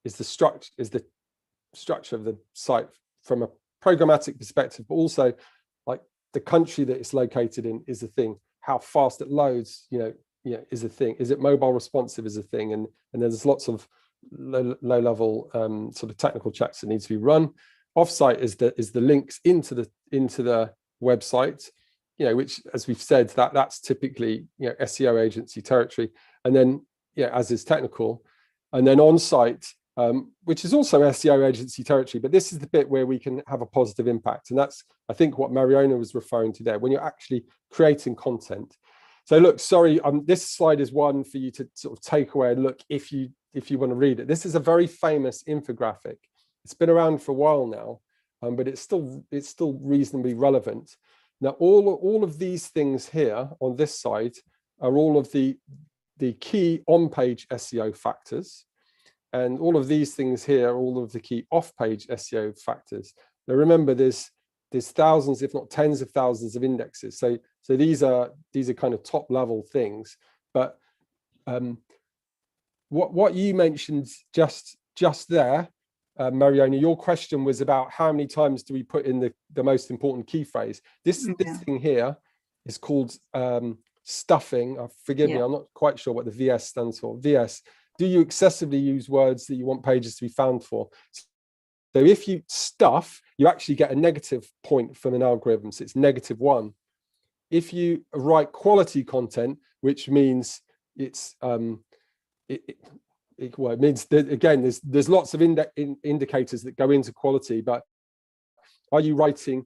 is the structure of the site from a programmatic perspective, but also like the country that it's located in is a thing. How fast it loads, is a thing. Is it mobile responsive is a thing, and there's lots of low level sort of technical checks that need to be run. Offsite is the links into the website, which, as we've said, that's typically SEO agency territory, and then as is technical, and then on-site, which is also SEO agency territory, but this is the bit where we can have a positive impact. And that's, I think, what Mariona was referring to there, when you're actually creating content. So look, sorry, this slide is one for you to sort of take away and look if you want to read it. This is a very famous infographic. It's been around for a while now, but it's still reasonably relevant. Now, all of these things here on this side are all of the key on-page SEO factors. And all of these things here are all of the key off-page SEO factors. Now, remember, there's thousands, if not tens of thousands of indexes. So these are kind of top-level things. But what you mentioned just there Mariona, your question was about how many times do we put in the most important key phrase. This thing here is called stuffing. Forgive me, I'm not quite sure what the VS stands for. VS, do you excessively use words that you want pages to be found for? So if you stuff, you actually get a negative point from an algorithm, so it's -1. If you write quality content, which means it's well, it means that, again, there's lots of indicators that go into quality, but are you writing,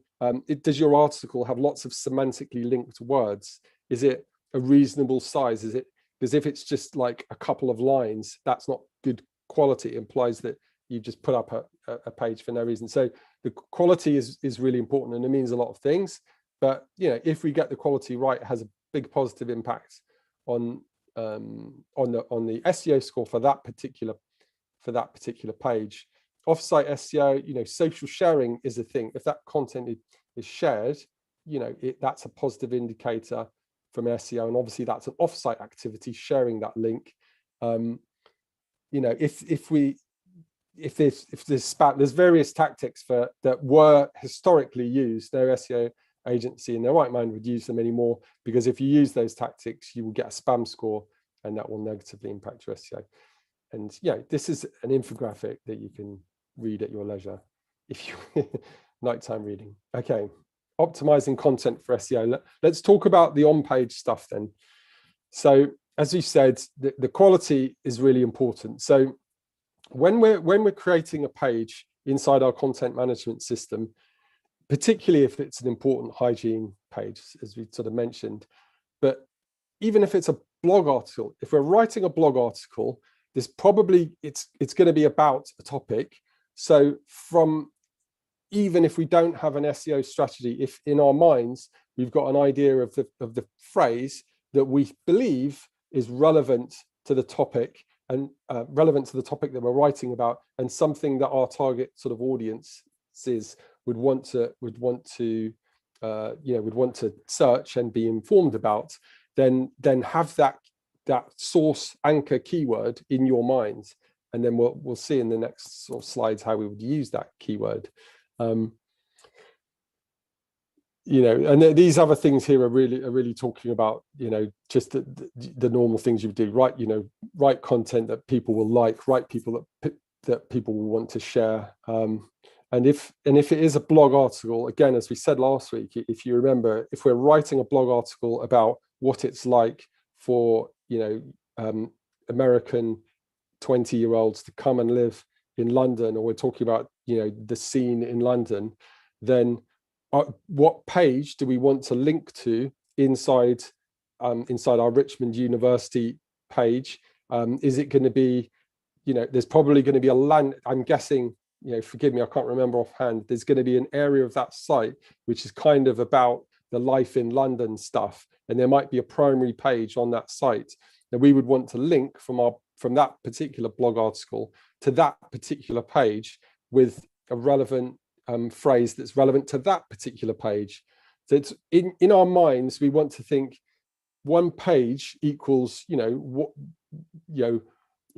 does your article have lots of semantically linked words? Is it a reasonable size? Is it, because if it's just like a couple of lines, that's not good quality. It implies that you just put up a page for no reason. So the quality is really important, and it means a lot of things. But if we get the quality right, it has a big positive impact on the SEO score for that particular page. Offsite SEO, social sharing is a thing. If that content is shared, that's a positive indicator from SEO, and obviously that's an offsite activity, sharing that link. There's various tactics that were historically used. No SEO agency in their right mind would use them anymore, because if you use those tactics, you will get a spam score, and that will negatively impact your SEO. And this is an infographic that you can read at your leisure if you nighttime reading. Okay, optimizing content for SEO. Let's talk about the on-page stuff then. So as you said, the quality is really important. So when we're creating a page inside our content management system, particularly if it's an important hygiene page, as we sort of mentioned, but even if it's a blog article, if we're writing a blog article, there's probably it's going to be about a topic. So even if we don't have an SEO strategy, if in our minds we've got an idea of the phrase that we believe is relevant to the topic, and relevant to the topic that we're writing about, and something that our target sort of audiences would want to search and be informed about, then have that source anchor keyword in your mind, and then we'll see in the next sort of slides how we would use that keyword. And these other things here are really talking about just the normal things you would do, right? Write content that people will like, write people that people will want to share. And if it is a blog article, again, as we said last week, if you remember, if we're writing a blog article about what it's like for American 20-year-olds to come and live in London, or we're talking about the scene in London, then what page do we want to link to inside our Richmond University page? Is it going to be, there's probably going to be a land, I'm guessing, forgive me, I can't remember offhand, there's going to be an area of that site which is kind of about the life in London stuff, and there might be a primary page on that site that we would want to link from that particular blog article to that particular page with a relevant phrase that's relevant to that particular page. So it's in our minds, we want to think one page equals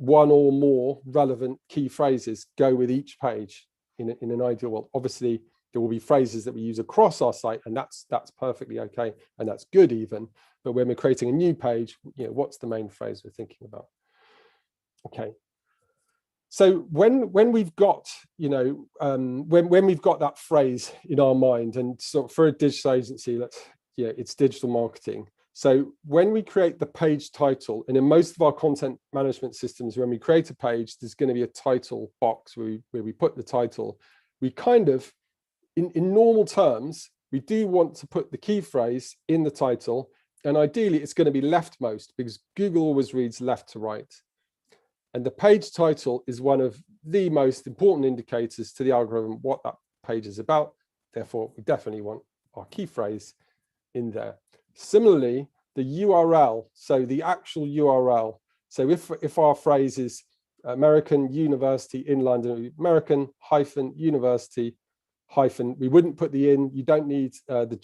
one or more relevant key phrases go with each page in an ideal world. Obviously there will be phrases that we use across our site, and that's perfectly okay, and that's good even. But when we're creating a new page, what's the main phrase we're thinking about? Okay. So when we've got when we've got that phrase in our mind, and so for a digital agency, it's digital marketing. So when we create the page title, and in most of our content management systems, when we create a page, there's going to be a title box where we put the title. We kind of, in normal terms, we do want to put the key phrase in the title, and ideally it's going to be leftmost, because Google always reads left to right. And the page title is one of the most important indicators to the algorithm what that page is about. Therefore, we definitely want our key phrase in there. Similarly, the URL, so the actual URL. So if our phrase is American University in London, American-University-, we wouldn't put the in. You don't need the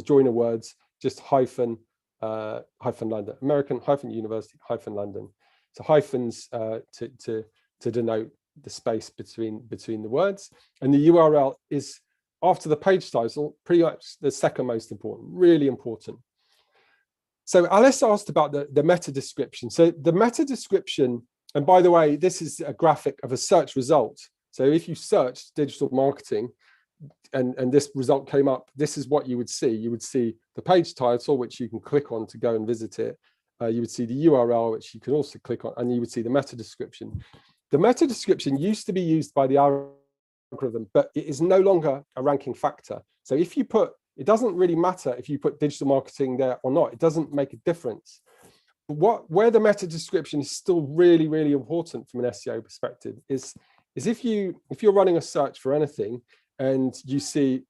joiner words, just hyphen London, American-University-London. So hyphens to denote space between the words, and the URL is after the page title pretty much the second most important, really important. So Alice asked about the meta description. So the meta description, and by the way, this is a graphic of a search result. So if you search digital marketing and this result came up, this is what you would see. You would see the page title, which you can click on to go and visit it. You would see the URL, which you can also click on, and you would see the meta description. The meta description used to be used by the algorithm, but it is no longer a ranking factor. So if you put, it doesn't really matter if you put digital marketing there or not, it doesn't make a difference. But where the meta description is still really, really important from an SEO perspective is if you're running a search for anything and you see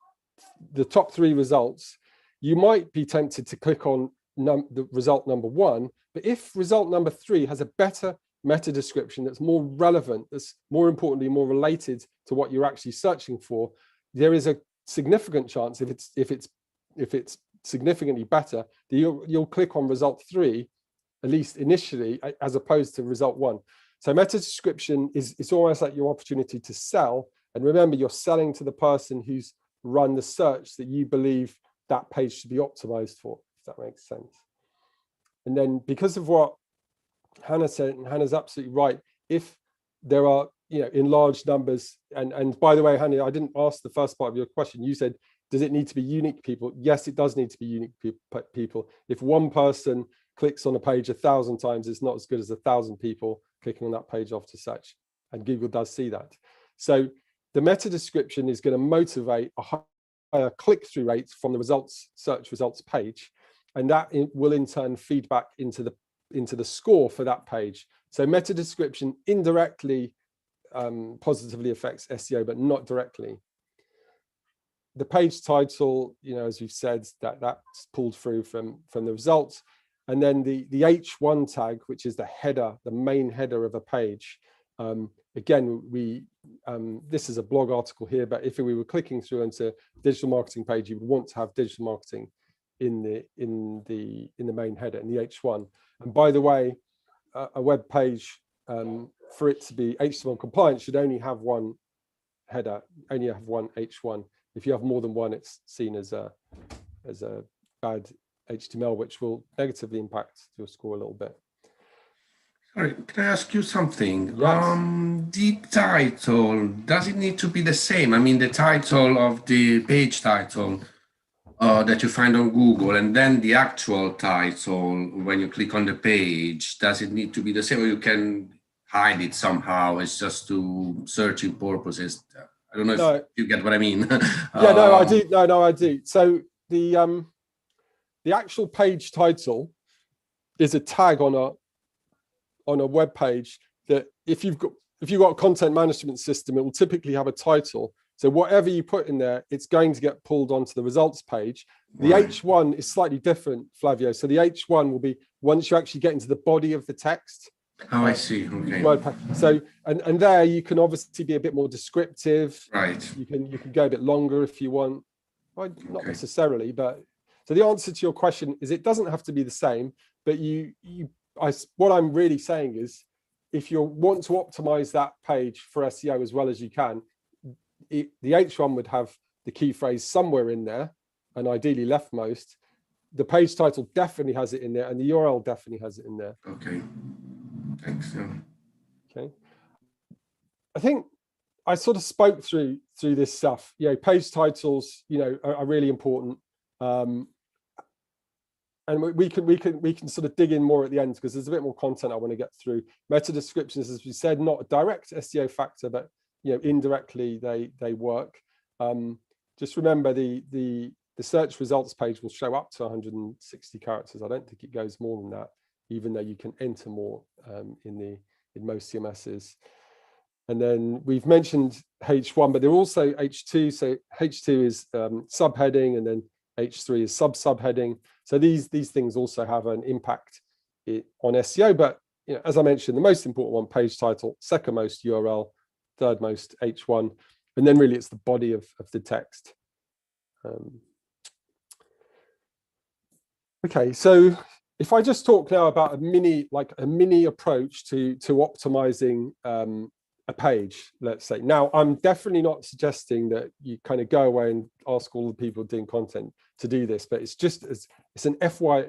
the top 3 results, you might be tempted to click on the result number 1, but if result number 3 has a better meta description that's more relevant, that's more importantly more related to what you're actually searching for, there is a significant chance, if it's significantly better, that you'll click on result 3, at least initially, as opposed to result 1. So meta description it's almost like your opportunity to sell, and remember, you're selling to the person who's run the search that you believe that page should be optimized for, if that makes sense. And then because of what Hannah said, and Hannah's absolutely right, if there are, in large numbers, and by the way, Hannah, I didn't ask the first part of your question. You said, does it need to be unique people? Yes, it does need to be unique people. If one person clicks on a page 1,000 times, it's not as good as 1,000 people clicking on that page after search, and Google does see that. So the meta description is going to motivate a higher click-through rate from the search results page, and that will in turn feed back into the score for that page. So meta description indirectly positively affects SEO, but not directly. The page title, as we've said, that's pulled through from the results. And then the H1 tag, which is the header, the main header of a page. Again, this is a blog article here, but if we were clicking through into digital marketing page, you would want to have digital marketing in the main header, in the H1. And by the way, a web page, for it to be HTML compliant, should only have one header, only have one H1. If you have more than one, it's seen as a bad HTML, which will negatively impact your score a little bit. Sorry, can I ask you something? Yes. The title, does it need to be the same? I mean, the title of the page title that you find on Google, and then the actual title when you click on the page, does it need to be the same, or you can hide it somehow? It's just to searching purposes. I don't know if you get what I mean. Yeah, no, I do. No, I do. So the actual page title is a tag on a web page that if you've got a content management system, it will typically have a title. So whatever you put in there, it's going to get pulled onto the results page. The right. H1 is slightly different, Flavio. So the H1 will be once you actually get into the body of the text. Oh, I see. Okay. So and there you can obviously be a bit more descriptive. Right. You can go a bit longer if you want. Well, not necessarily, but so the answer to your question is it doesn't have to be the same. But what I'm really saying is, if you want to optimize that page for SEO as well as you can, the H1 would have the key phrase somewhere in there, and ideally leftmost. The page title definitely has it in there, and the URL definitely has it in there. Okay, thanks. Okay, I think I sort of spoke through this stuff. Page titles, are really important, and we can sort of dig in more at the end because there's a bit more content I want to get through. Meta descriptions, as we said, not a direct SEO factor, but indirectly they work. Just remember the search results page will show up to 160 characters. I don't think it goes more than that, even though you can enter more in most CMSs. And then we've mentioned H1, but they're also H2. So H2 is subheading, and then H3 is subheading. So these things also have an impact on SEO. But as I mentioned, the most important one, page title, second most URL, third most H1, and then really it's the body of the text. Okay, so if I just talk now about a mini approach to optimizing a page, let's say. Now, I'm definitely not suggesting that you kind of go away and ask all the people doing content to do this, but it's just, it's an FY,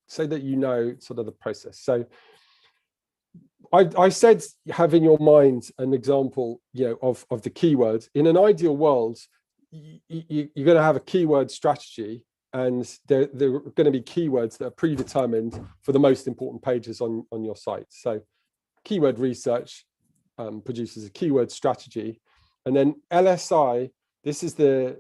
so that you know sort of the process. So I said, have in your mind an example, of the keywords. In an ideal world, you're going to have a keyword strategy, and there are going to be keywords that are predetermined for the most important pages on your site. So keyword research produces a keyword strategy, and then LSI, this is the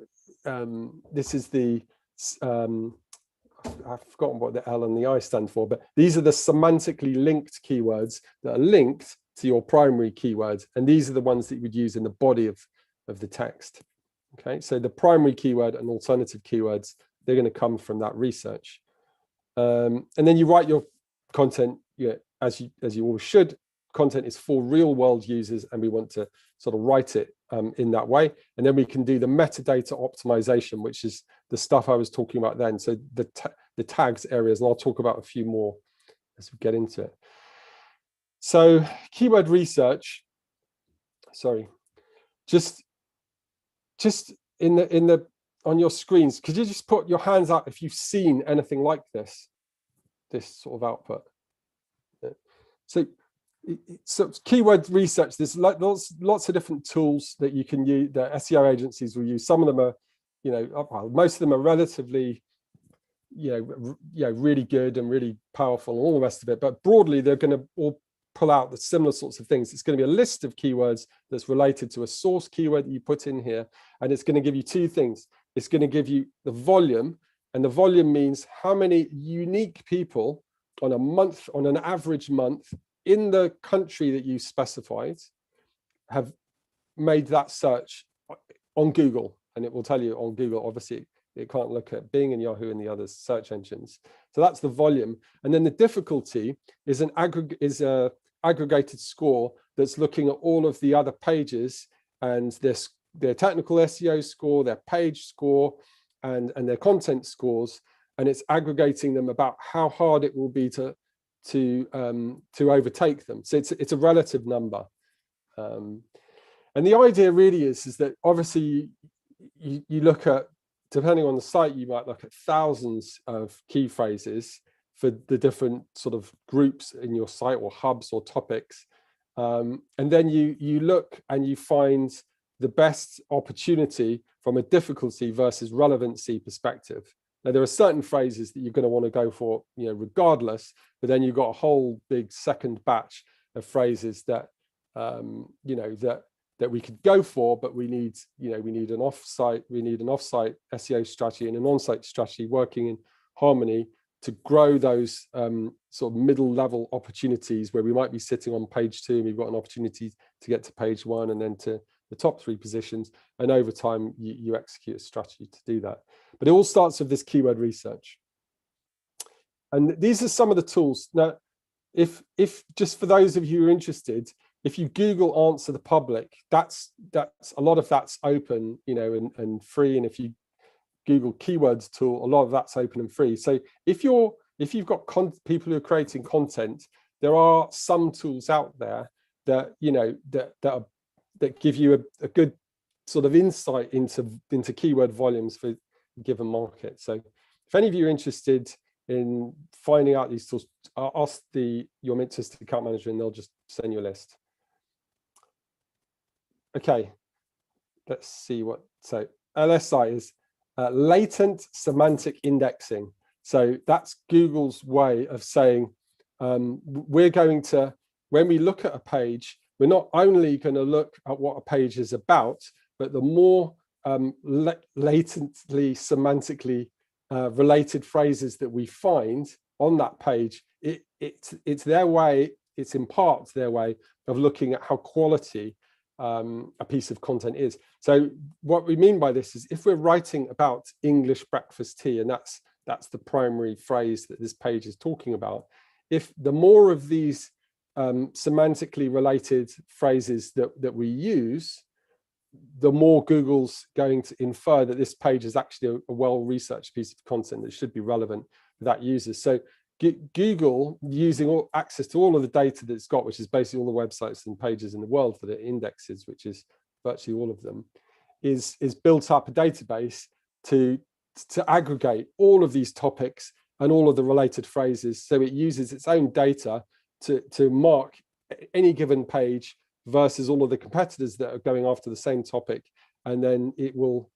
I've forgotten what the L and the I stand for, but these are the semantically linked keywords that are linked to your primary keywords, and these are the ones that you would use in the body of the text. Okay, so the primary keyword and alternative keywords, they're going to come from that research, and then you write your content, as you always should. Content is for real world users, and we want to sort of write it in that way. And then we can do the metadata optimization, which is the stuff I was talking about then. So the tags areas, and I'll talk about a few more as we get into it. So keyword research, sorry, just in the on your screens, could you just put your hands up if you've seen anything like this sort of output? So keyword research, there's lots of different tools that you can use, that SEO agencies will use. Some of them are, well, most of them are relatively, really good and really powerful and all the rest of it. But broadly, they're going to all pull out the similar sorts of things. It's going to be a list of keywords that's related to a source keyword that you put in here. And it's going to give you two things. It's going to give you the volume, and the volume means how many unique people on a month, on an average month, in the country that you specified, have made that search on Google. And it will tell you on Google. Obviously, it can't look at Bing and Yahoo and the other search engines. So that's the volume. And then the difficulty is a aggregated score that's looking at all of the other pages and their technical SEO score, their page score, and their content scores. And it's aggregating them about how hard it will be to overtake them. So it's a relative number, and the idea really is that obviously you look at, depending on the site, you might look at thousands of key phrases for the different sort of groups in your site or hubs or topics, and then you look and you find the best opportunity from a difficulty versus relevancy perspective. Now, there are certain phrases that you're going to want to go for, regardless, but then you've got a whole big second batch of phrases that, that we could go for, but we need an off-site SEO strategy and an on-site strategy working in harmony to grow those sort of middle-level opportunities where we might be sitting on page 2 and we've got an opportunity to get to page 1 and then to the top 3 positions, and over time you execute a strategy to do that. But it all starts with this keyword research, and these are some of the tools. Now, if just for those of you who are interested, if you Google Answer the Public, that's a lot of that's open, and free. And if you Google Keywords tool, a lot of that's open and free. So if you've got people who are creating content, there are some tools out there that that give you a good sort of insight into keyword volumes for a given market. So if any of you are interested in finding out these tools, ask your Mintsys account manager and they'll just send you a list. Okay, let's see so LSI is latent semantic indexing. So that's Google's way of saying, we're going to, when we look at a page, we're not only going to look at what a page is about, but the more latently semantically related phrases that we find on that page, it's their way, it's in part their way of looking at how quality a piece of content is. So what we mean by this is, if we're writing about English breakfast tea, and that's the primary phrase that this page is talking about, if the more of these semantically related phrases that we use, the more Google's going to infer that this page is actually a well-researched piece of content that should be relevant for that user. So Google, using access to all of the data that it's got, which is basically all the websites and pages in the world that it indexes, which is virtually all of them, is built up a database to aggregate all of these topics and all of the related phrases. So it uses its own data to mark any given page versus all of the competitors that are going after the same topic. And then it will,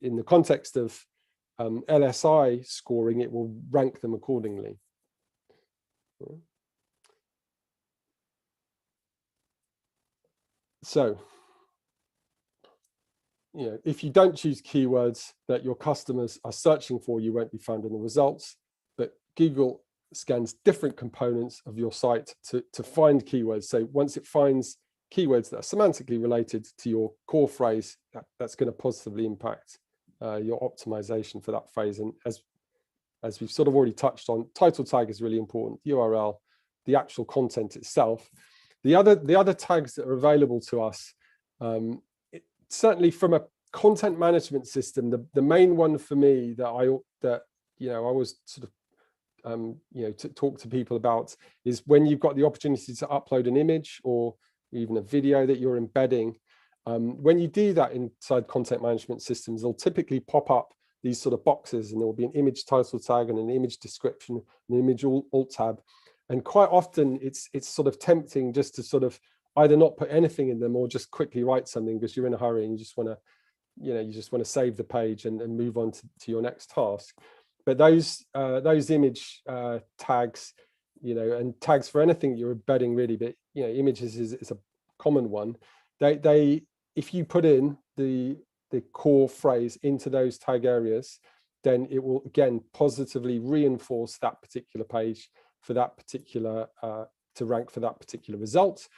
in the context of LSI scoring, it will rank them accordingly. So, if you don't choose keywords that your customers are searching for, you won't be found in the results. But Google scans different components of your site to find keywords. So once it finds keywords that are semantically related to your core phrase, that's going to positively impact your optimization for that phrase. And as we've sort of already touched on, title tag is really important, URL, the actual content itself. The other tags that are available to us, certainly from a content management system, the main one for me that I always sort of to talk to people about is when you've got the opportunity to upload an image or even a video that you're embedding. When you do that inside content management systems, they'll typically pop up these sort of boxes, and there will be an image title tag and an image description, an image alt tab. And quite often it's sort of tempting just to sort of either not put anything in them or just quickly write something because you're in a hurry and you just want to save the page and move on to your next task. But those image tags, and tags for anything you're embedding really, but images is a common one. They if you put in the core phrase into those tag areas, then it will again positively reinforce that particular page for that particular to rank for that particular result.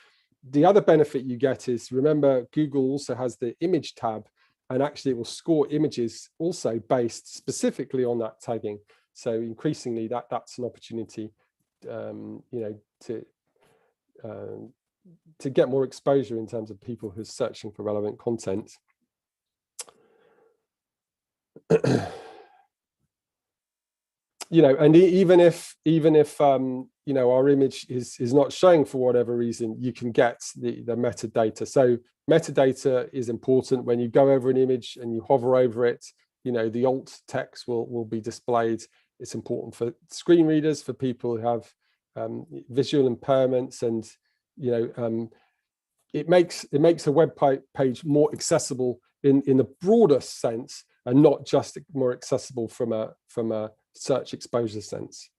The other benefit you get is, remember, Google also has the image tab, and actually it will score images also based specifically on that tagging. So increasingly that's an opportunity to get more exposure in terms of people who are searching for relevant content. And even if our image is not showing for whatever reason, you can get the metadata. So metadata is important. When you go over an image and you hover over it, the alt text will be displayed. It's important for screen readers, for people who have visual impairments, and it makes a web page more accessible in the broader sense, and not just more accessible from a search exposure sense.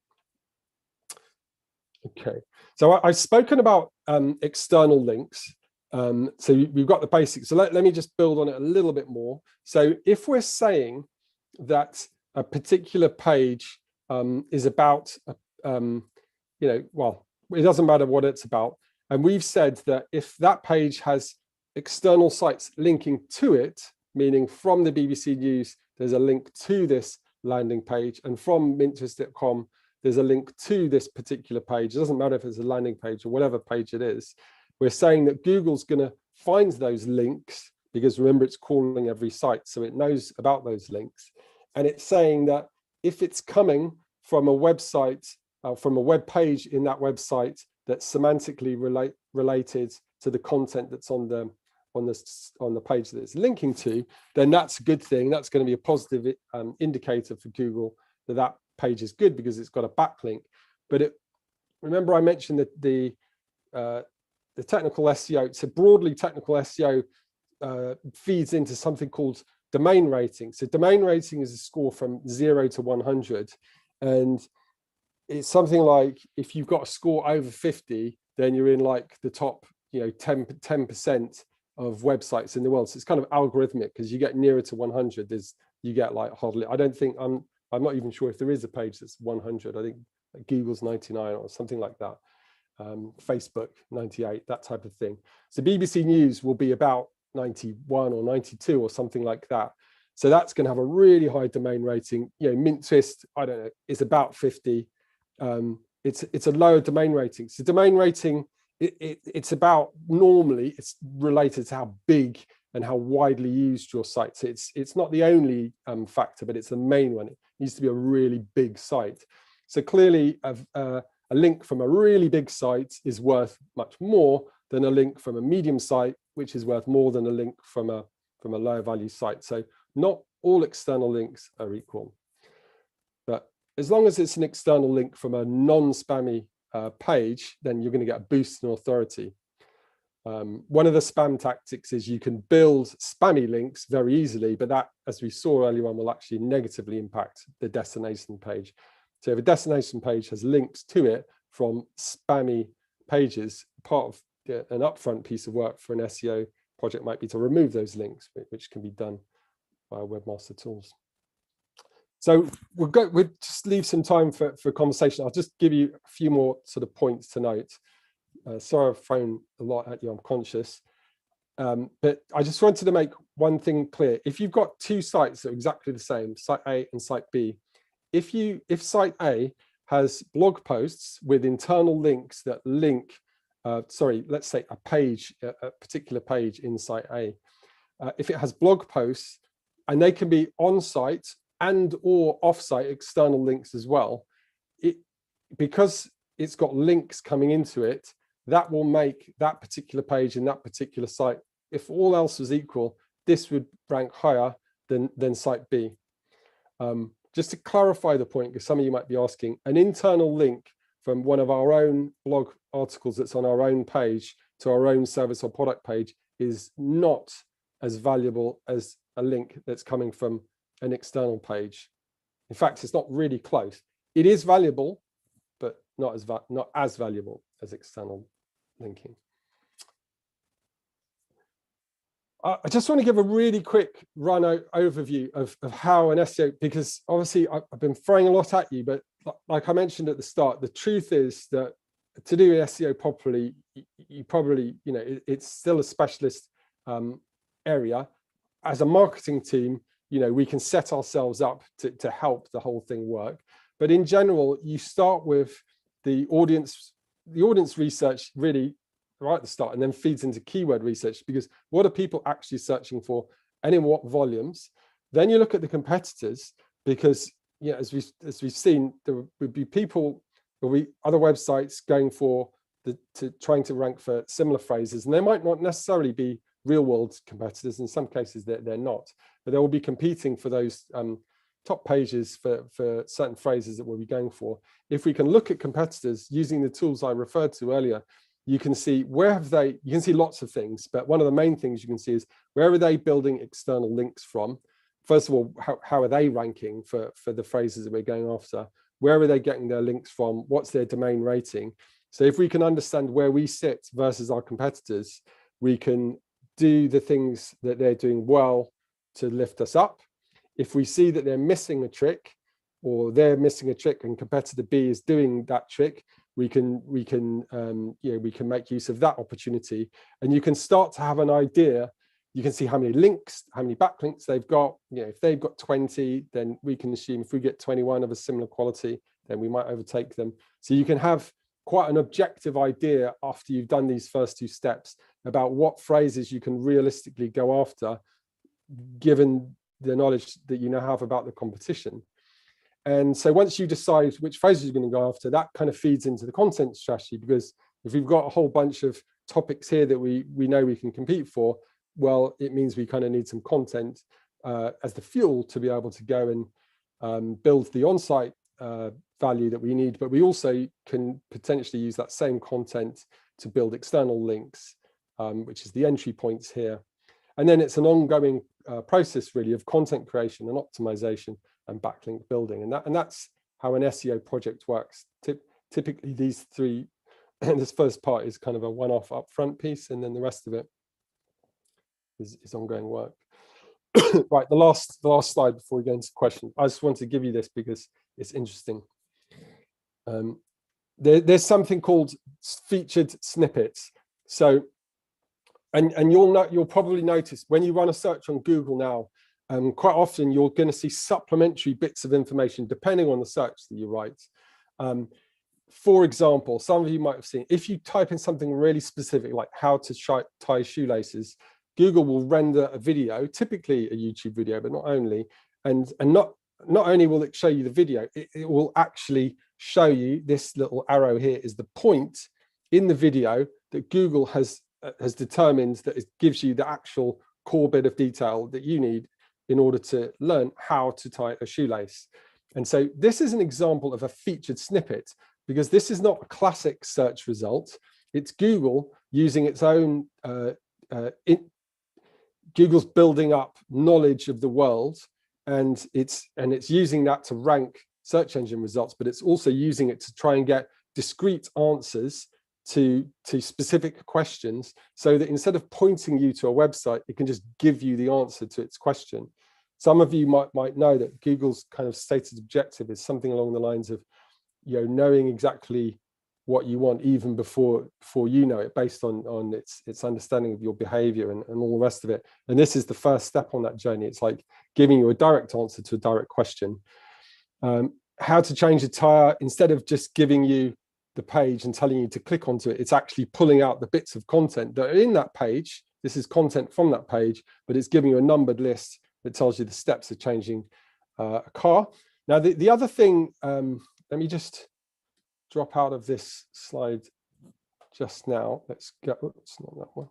Okay, so I've spoken about external links. So we've got the basics. So let me just build on it a little bit more. So if we're saying that a particular page is about, well, it doesn't matter what it's about. And we've said that if that page has external sites linking to it, meaning from the BBC News, there's a link to this landing page, and from Minterest.com, there's a link to this particular page. It doesn't matter if it's a landing page or whatever page it is. We're saying that Google's going to find those links, because remember, it's crawling every site, so it knows about those links. And it's saying that if it's coming from a website, from a web page in that website that's semantically related to the content that's on the page that it's linking to, then that's a good thing. That's going to be a positive indicator for Google that page is good because it's got a backlink. But remember, I mentioned that the technical SEO. So broadly, technical SEO feeds into something called domain rating. So domain rating is a score from 0 to 100, and it's something like if you've got a score over 50, then you're in like the top 10% of websites in the world. So it's kind of algorithmic, because you get nearer to 100, you get like hardly. I don't think I'm not even sure if there is a page that's 100. I think Google's 99 or something like that. Facebook 98, that type of thing. So BBC News will be about 91 or 92 or something like that. So that's going to have a really high domain rating. Minterest, I don't know, is about 50. It's a lower domain rating. So domain rating, it's about, normally it's related to how big and how widely used your site. So it's not the only factor, but it's the main one. It needs to be a really big site. So clearly a link from a really big site is worth much more than a link from a medium site, which is worth more than a link from a lower value site. So not all external links are equal. But as long as it's an external link from a non-spammy page, then you're going to get a boost in authority. One of the spam tactics is you can build spammy links very easily, but that, as we saw earlier on, will actually negatively impact the destination page. So if a destination page has links to it from spammy pages, part of an upfront piece of work for an SEO project might be to remove those links, which can be done by Webmaster Tools. So we'll just leave some time for conversation. I'll just give you a few more sort of points to note. Sorry, I've thrown a lot at you, I'm conscious. But I just wanted to make one thing clear. If you've got two sites that are exactly the same, site A and site B, if site A has blog posts with internal links that link, let's say a page, a particular page in site A, if it has blog posts, and they can be on-site and or off-site external links as well, because it's got links coming into it, that will make that particular page in that particular site, if all else was equal, this would rank higher than site B. Just to clarify the point, because some of you might be asking, an internal link from one of our own blog articles that's on our own page to our own service or product page is not as valuable as a link that's coming from an external page. In fact, it's not really close. It is valuable, but not as valuable as external linking. I just want to give a really quick overview of how an SEO, because obviously I've been throwing a lot at you, but like I mentioned at the start, the truth is that to do SEO properly, you probably, it's still a specialist area. As a marketing team, we can set ourselves up to help the whole thing work. But in general, you start with the audience research really right at the start, and then feeds into keyword research, because what are people actually searching for and in what volumes? Then you look at the competitors, because as we've seen, there would be other websites going for trying to rank for similar phrases, and they might not necessarily be real world competitors. In some cases they're not, but they will be competing for those top pages for certain phrases that we'll be going for. If we can look at competitors using the tools I referred to earlier, you can see you can see lots of things, but one of the main things you can see is where are they building external links from? First of all, how are they ranking for the phrases that we're going after? Where are they getting their links from? What's their domain rating? So if we can understand where we sit versus our competitors, we can do the things that they're doing well to lift us up. If we see that they're missing a trick, or they're missing a trick and competitor B is doing that trick, we can make use of that opportunity, and you can start to have an idea. You can see how many links, how many backlinks they've got. If they've got 20, then we can assume if we get 21 of a similar quality, then we might overtake them. So you can have quite an objective idea after you've done these first two steps about what phrases you can realistically go after, given the knowledge that you now have about the competition. And so once you decide which phrases you're going to go after, that kind of feeds into the content strategy, because if we've got a whole bunch of topics here that we know we can compete for, well, it means we kind of need some content as the fuel to be able to go and build the on-site value that we need. But we also can potentially use that same content to build external links, which is the entry points here. And then it's an ongoing process really of content creation and optimization and backlink building, and that's how an SEO project works. Typically these three, this first part is kind of a one-off upfront piece, and then the rest of it is ongoing work. Right, the last slide before we go into questions. I just want to give you this because it's interesting. There's something called featured snippets. So, and you'll probably notice when you run a search on Google now, quite often you're going to see supplementary bits of information depending on the search that you write. For example, some of you might have seen, if you type in something really specific like how to tie shoelaces, Google will render a video, typically a YouTube video, but not only, and not only will it show you the video, it will actually show you this little arrow here is the point in the video that Google has determined that it gives you the actual core bit of detail that you need in order to learn how to tie a shoelace. And so this is an example of a featured snippet, because this is not a classic search result. It's Google using its own, Google's building up knowledge of the world, and it's using that to rank search engine results, but it's also using it to try and get discrete answers to specific questions, so that instead of pointing you to a website, it can just give you the answer to its question. Some of you might know that Google's kind of stated objective is something along the lines of, you know, knowing exactly what you want even before you know it, based on its understanding of your behavior and all the rest of it. And this is the first step on that journey. It's like giving you a direct answer to a direct question. How to change a tire, instead of just giving you the page and telling you to click onto it, it's actually pulling out the bits of content that are in that page. This is content from that page, but it's giving you a numbered list that tells you the steps of changing a car. Now, the other thing, let me just drop out of this slide just now. Let's go, oops, not that one.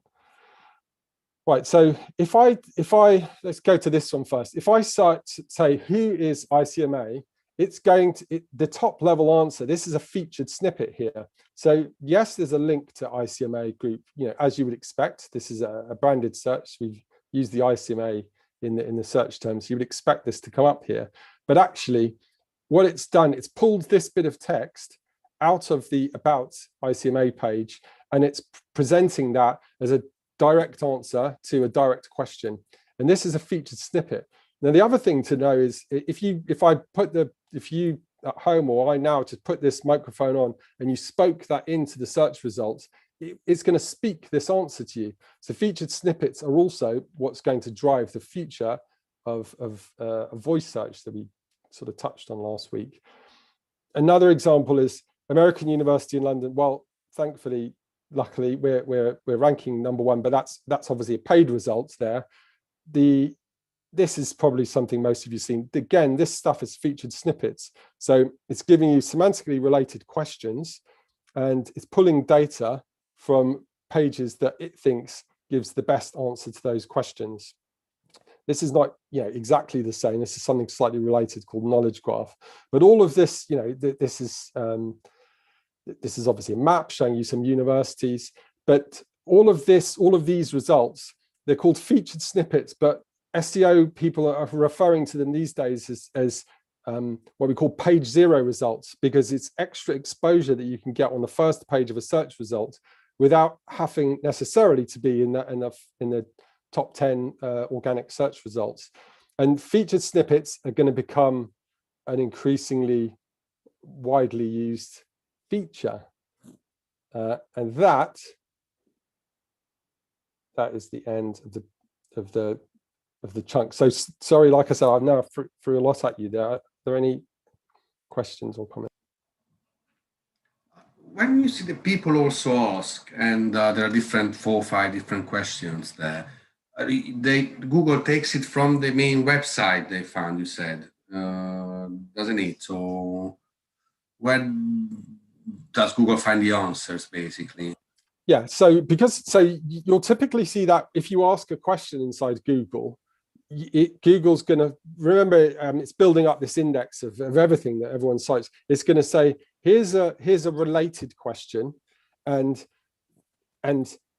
Right, so if I let's go to this one first. If I say who is ICMA, it's going to, the top level answer, this is a featured snippet here. So yes, there's a link to ICMA group, you know, as you would expect. This is a branded search. We've used the ICMA in the search terms. You would expect this to come up here. But actually, what it's done, it's pulled this bit of text out of the About ICMA page, and it's presenting that as a direct answer to a direct question. And this is a featured snippet. Now, the other thing to know is if you at home, or I now just put this microphone on and you spoke that into the search results, it's going to speak this answer to you. So featured snippets are also what's going to drive the future of a voice search that we sort of touched on last week. Another example is American University in London. Well, thankfully, luckily, we're ranking #1, but that's obviously a paid result there. This is probably something most of you have seen. Again, this stuff is featured snippets. So it's giving you semantically related questions, and it's pulling data from pages that it thinks gives the best answer to those questions. This is not, you know, exactly the same. This is something slightly related called knowledge graph. But all of this, you know, this is obviously a map showing you some universities. But all of these results, they're called featured snippets, but SEO people are referring to them these days as what we call page zero results, because it's extra exposure that you can get on the first page of a search result without having necessarily to be in the top 10 organic search results. And featured snippets are going to become an increasingly widely used feature, and that is the end of the chunk. So sorry, like I said, I've now threw a lot at you there. Are there any questions or comments? When you see the people also ask, and there are 4 or 5 different questions there, Google takes it from the main website they found, you said, doesn't it? So where does Google find the answers, basically? Yeah, so you'll typically see that if you ask a question inside Google, Google's going to remember, it's building up this index of everything that everyone cites. It's going to say, here's a related question, and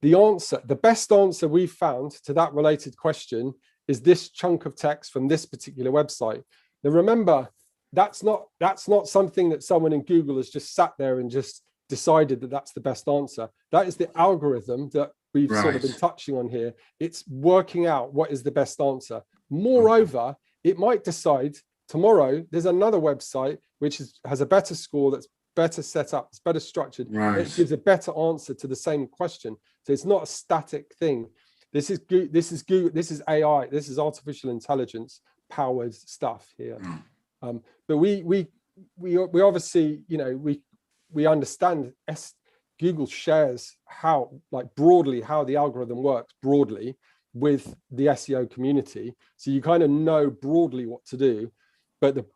the answer, the best answer we've found to that related question is this chunk of text from this particular website. Now remember, that's not something that someone in Google has just sat there and just decided that that's the best answer. That is the algorithm that we've sort of been touching on here. It's working out what is the best answer. Moreover, it might decide tomorrow there's another website which has a better score, that's better set up, it's better structured, it gives a better answer to the same question. So it's not a static thing. This is AI, this is artificial intelligence powered stuff here. But we obviously, you know, we understand Google shares how, like, broadly how the algorithm works broadly with the SEO community. So you kind of know broadly what to do,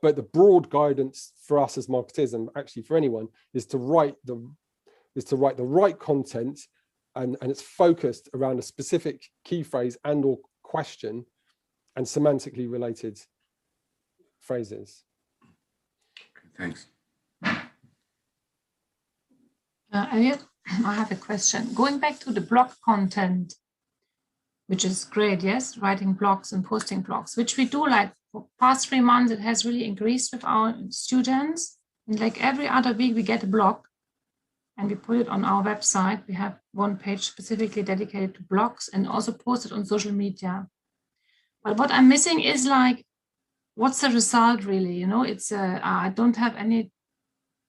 but the broad guidance for us as marketers, and actually for anyone, is to write the right content, and it's focused around a specific key phrase and or question and semantically related phrases. Thanks. Elliot, I have a question. Going back to the blog content, which is great, yes, writing blogs and posting blogs, which we do like for past 3 months, it has really increased with our students. And like every other week we get a blog and we put it on our website. We have one page specifically dedicated to blogs and also posted on social media. But what I'm missing is like, what's the result really? You know, it's I don't have any,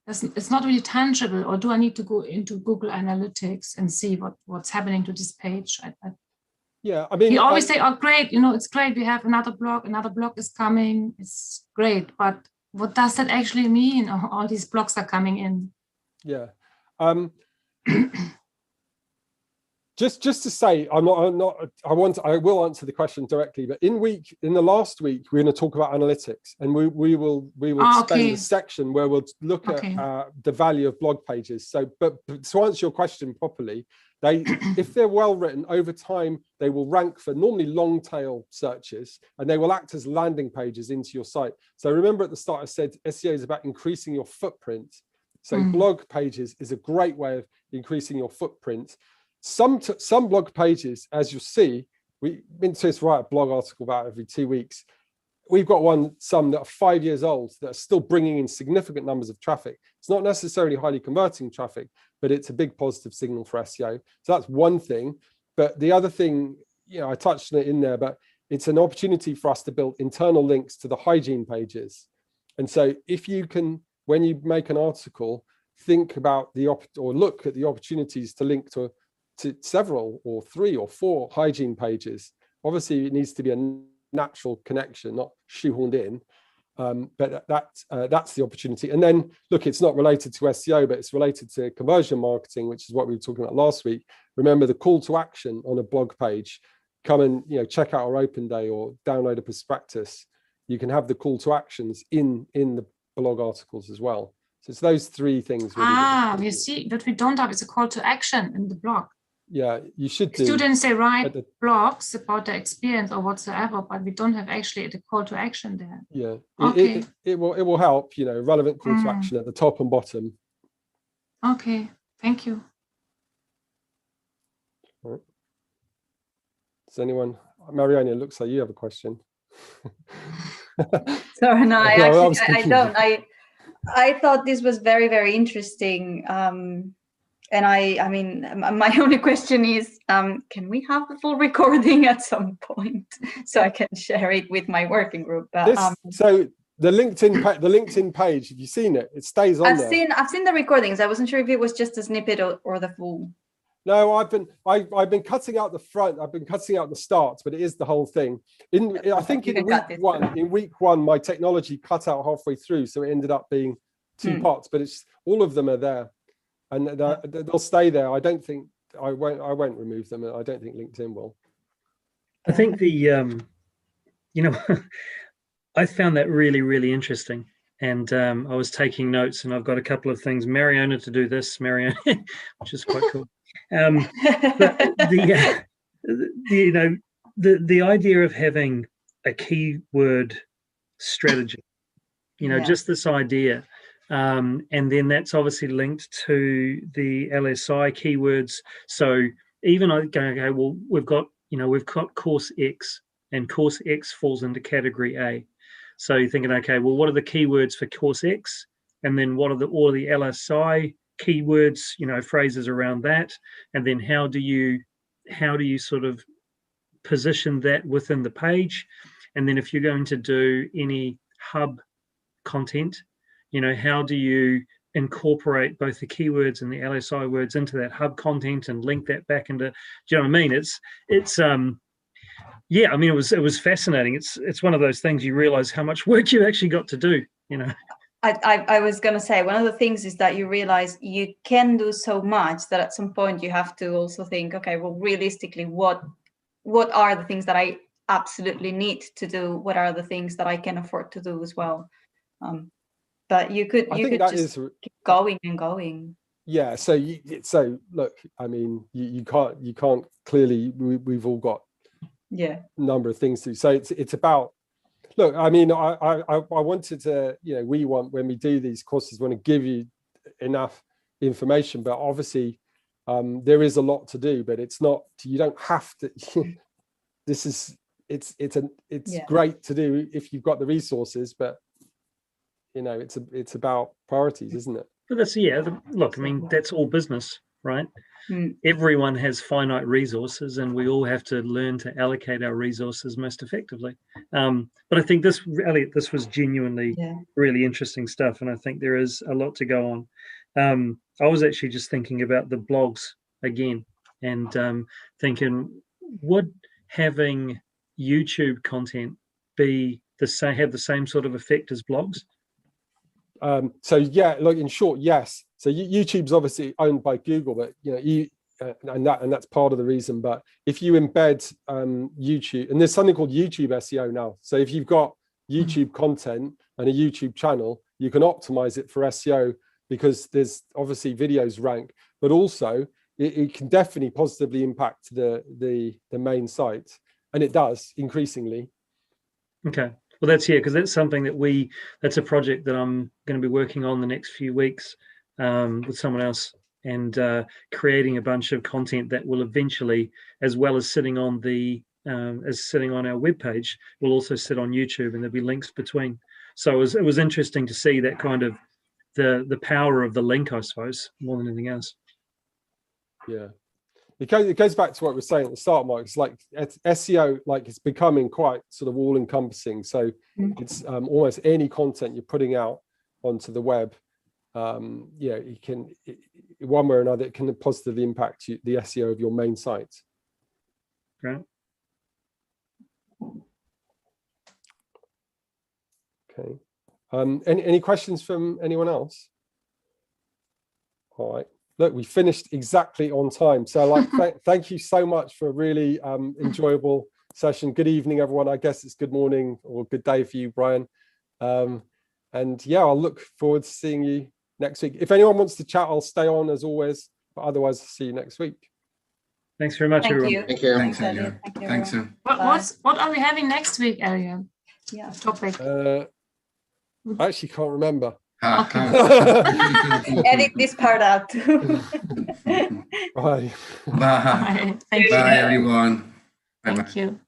it's not really tangible. Or do I need to go into Google Analytics and see what's happening to this page? Yeah, I mean, you always say, oh, great, you know, it's great. We have another blog is coming. It's great. But what does that actually mean? All these blogs are coming in. Yeah. Just to say, I will answer the question directly, but in the last week, we're going to talk about analytics, and we will spend a section where we'll look at the value of blog pages. So, but to answer your question properly, if they're well written over time, they will rank for normally long tail searches, and they will act as landing pages into your site. So remember at the start, I said SEO is about increasing your footprint. So blog pages is a great way of increasing your footprint. Some blog pages, as you'll see, we've been to write a blog article about every 2 weeks. We've got some that are 5 years old that are still bringing in significant numbers of traffic. It's not necessarily highly converting traffic, but it's a big positive signal for SEO. So that's one thing. But the other thing, you know, I touched on it in there, but it's an opportunity for us to build internal links to the hygiene pages. And so if you can, when you make an article, think about look at the opportunities to link to several or 3 or 4 hygiene pages. Obviously, it needs to be a natural connection, not shoehorned in. But that's the opportunity. And then, look, it's not related to SEO, but it's related to conversion marketing, which is what we were talking about last week. Remember the call to action on a blog page. Come and check out our open day or download a prospectus. You can have the call to actions in the blog articles as well. So it's those 3 things. Really you see, but we don't have, it's a call to action in the blog. Yeah, you should do. Students, they write blogs about their experience or whatsoever, but we don't have actually the call to action there. Yeah, okay. It will help, relevant call to action at the top and bottom. Okay, thank you. All right. Does anyone, Mariana, it looks like you have a question. Sorry, no, I don't. I thought this was very, very interesting. And I mean, my only question is, can we have the full recording at some point so I can share it with my working group? So the LinkedIn page, have you seen it? It stays on there. I've seen the recordings. I wasn't sure if it was just a snippet or the full. No, I've been cutting out the front. I've been cutting out the start, but it is the whole thing. I think in week one, my technology cut out halfway through, so it ended up being 2 parts. But it's all of them are there. And they'll stay there. I don't think I won't remove them. I don't think LinkedIn will. I think I found that really, really interesting. And I was taking notes, and I've got a couple of things, Mariana, to do this, Mariana, which is quite cool. But the idea of having a keyword strategy, just this idea. And then that's obviously linked to the LSI keywords. So even I go, okay, well, we've got course X, and course X falls into category A. So you're thinking, okay, well, what are the keywords for course X? And then what are all the LSI keywords, phrases around that? And then how do you sort of position that within the page? And then if you're going to do any hub content, how do you incorporate both the keywords and the LSI words into that hub content and link that back into, do you know what I mean? It was fascinating. It's one of those things you realize how much work you actually got to do, I was going to say, one of the things is that you realize you can do so much that at some point you have to also think, okay, well, realistically, what are the things that I absolutely need to do, what are the things that I can afford to do as well. But you could just keep going and going. Yeah. So look, I mean, you can't clearly, we've all got a number of things to do. So it's about, look, I mean, I wanted to, when we do these courses, want to give you enough information, but obviously there is a lot to do, but it's not, you don't have to. It's great to do if you've got the resources, but it's about priorities, isn't it? But that's, look, I mean, that's all business, right? Everyone has finite resources, and we all have to learn to allocate our resources most effectively. But I think this was genuinely really interesting stuff, and I think there is a lot to go on. I was actually just thinking about the blogs again, and thinking, would having YouTube content have the same sort of effect as blogs? So yeah, look, in short, yes. So YouTube's obviously owned by Google, but and that's part of the reason. But if you embed YouTube, and there's something called YouTube SEO now. So if you've got YouTube content and a YouTube channel, you can optimize it for SEO, because there's obviously videos rank, but also it can definitely positively impact the main site, and it does increasingly. Okay. Well, because that's something that's a project that I'm going to be working on the next few weeks with someone else, and creating a bunch of content that will eventually, as well as sitting on our webpage, will also sit on YouTube, and there'll be links between. So it was interesting to see that kind of the power of the link, I suppose, more than anything else. Yeah. It goes back to what we were saying at the start, Mike. It's like SEO, like it's becoming quite sort of all-encompassing. So it's almost any content you're putting out onto the web, you can, one way or another, it can positively impact the SEO of your main site. Right. Okay. Any questions from anyone else? All right. Look, we finished exactly on time. So thank you so much for a really enjoyable session. Good evening, everyone. I guess it's good morning or good day for you, Brian. And yeah, I'll look forward to seeing you next week. If anyone wants to chat, I'll stay on as always, but otherwise I'll see you next week. Thanks very much, everyone. Thank you. Thanks, Elliot. Thanks. What are we having next week, Elliot? Yeah. Topic. I actually can't remember. Okay. Edit this part out. Bye. Bye. Thank you. Bye, everyone. Bye. Thank you.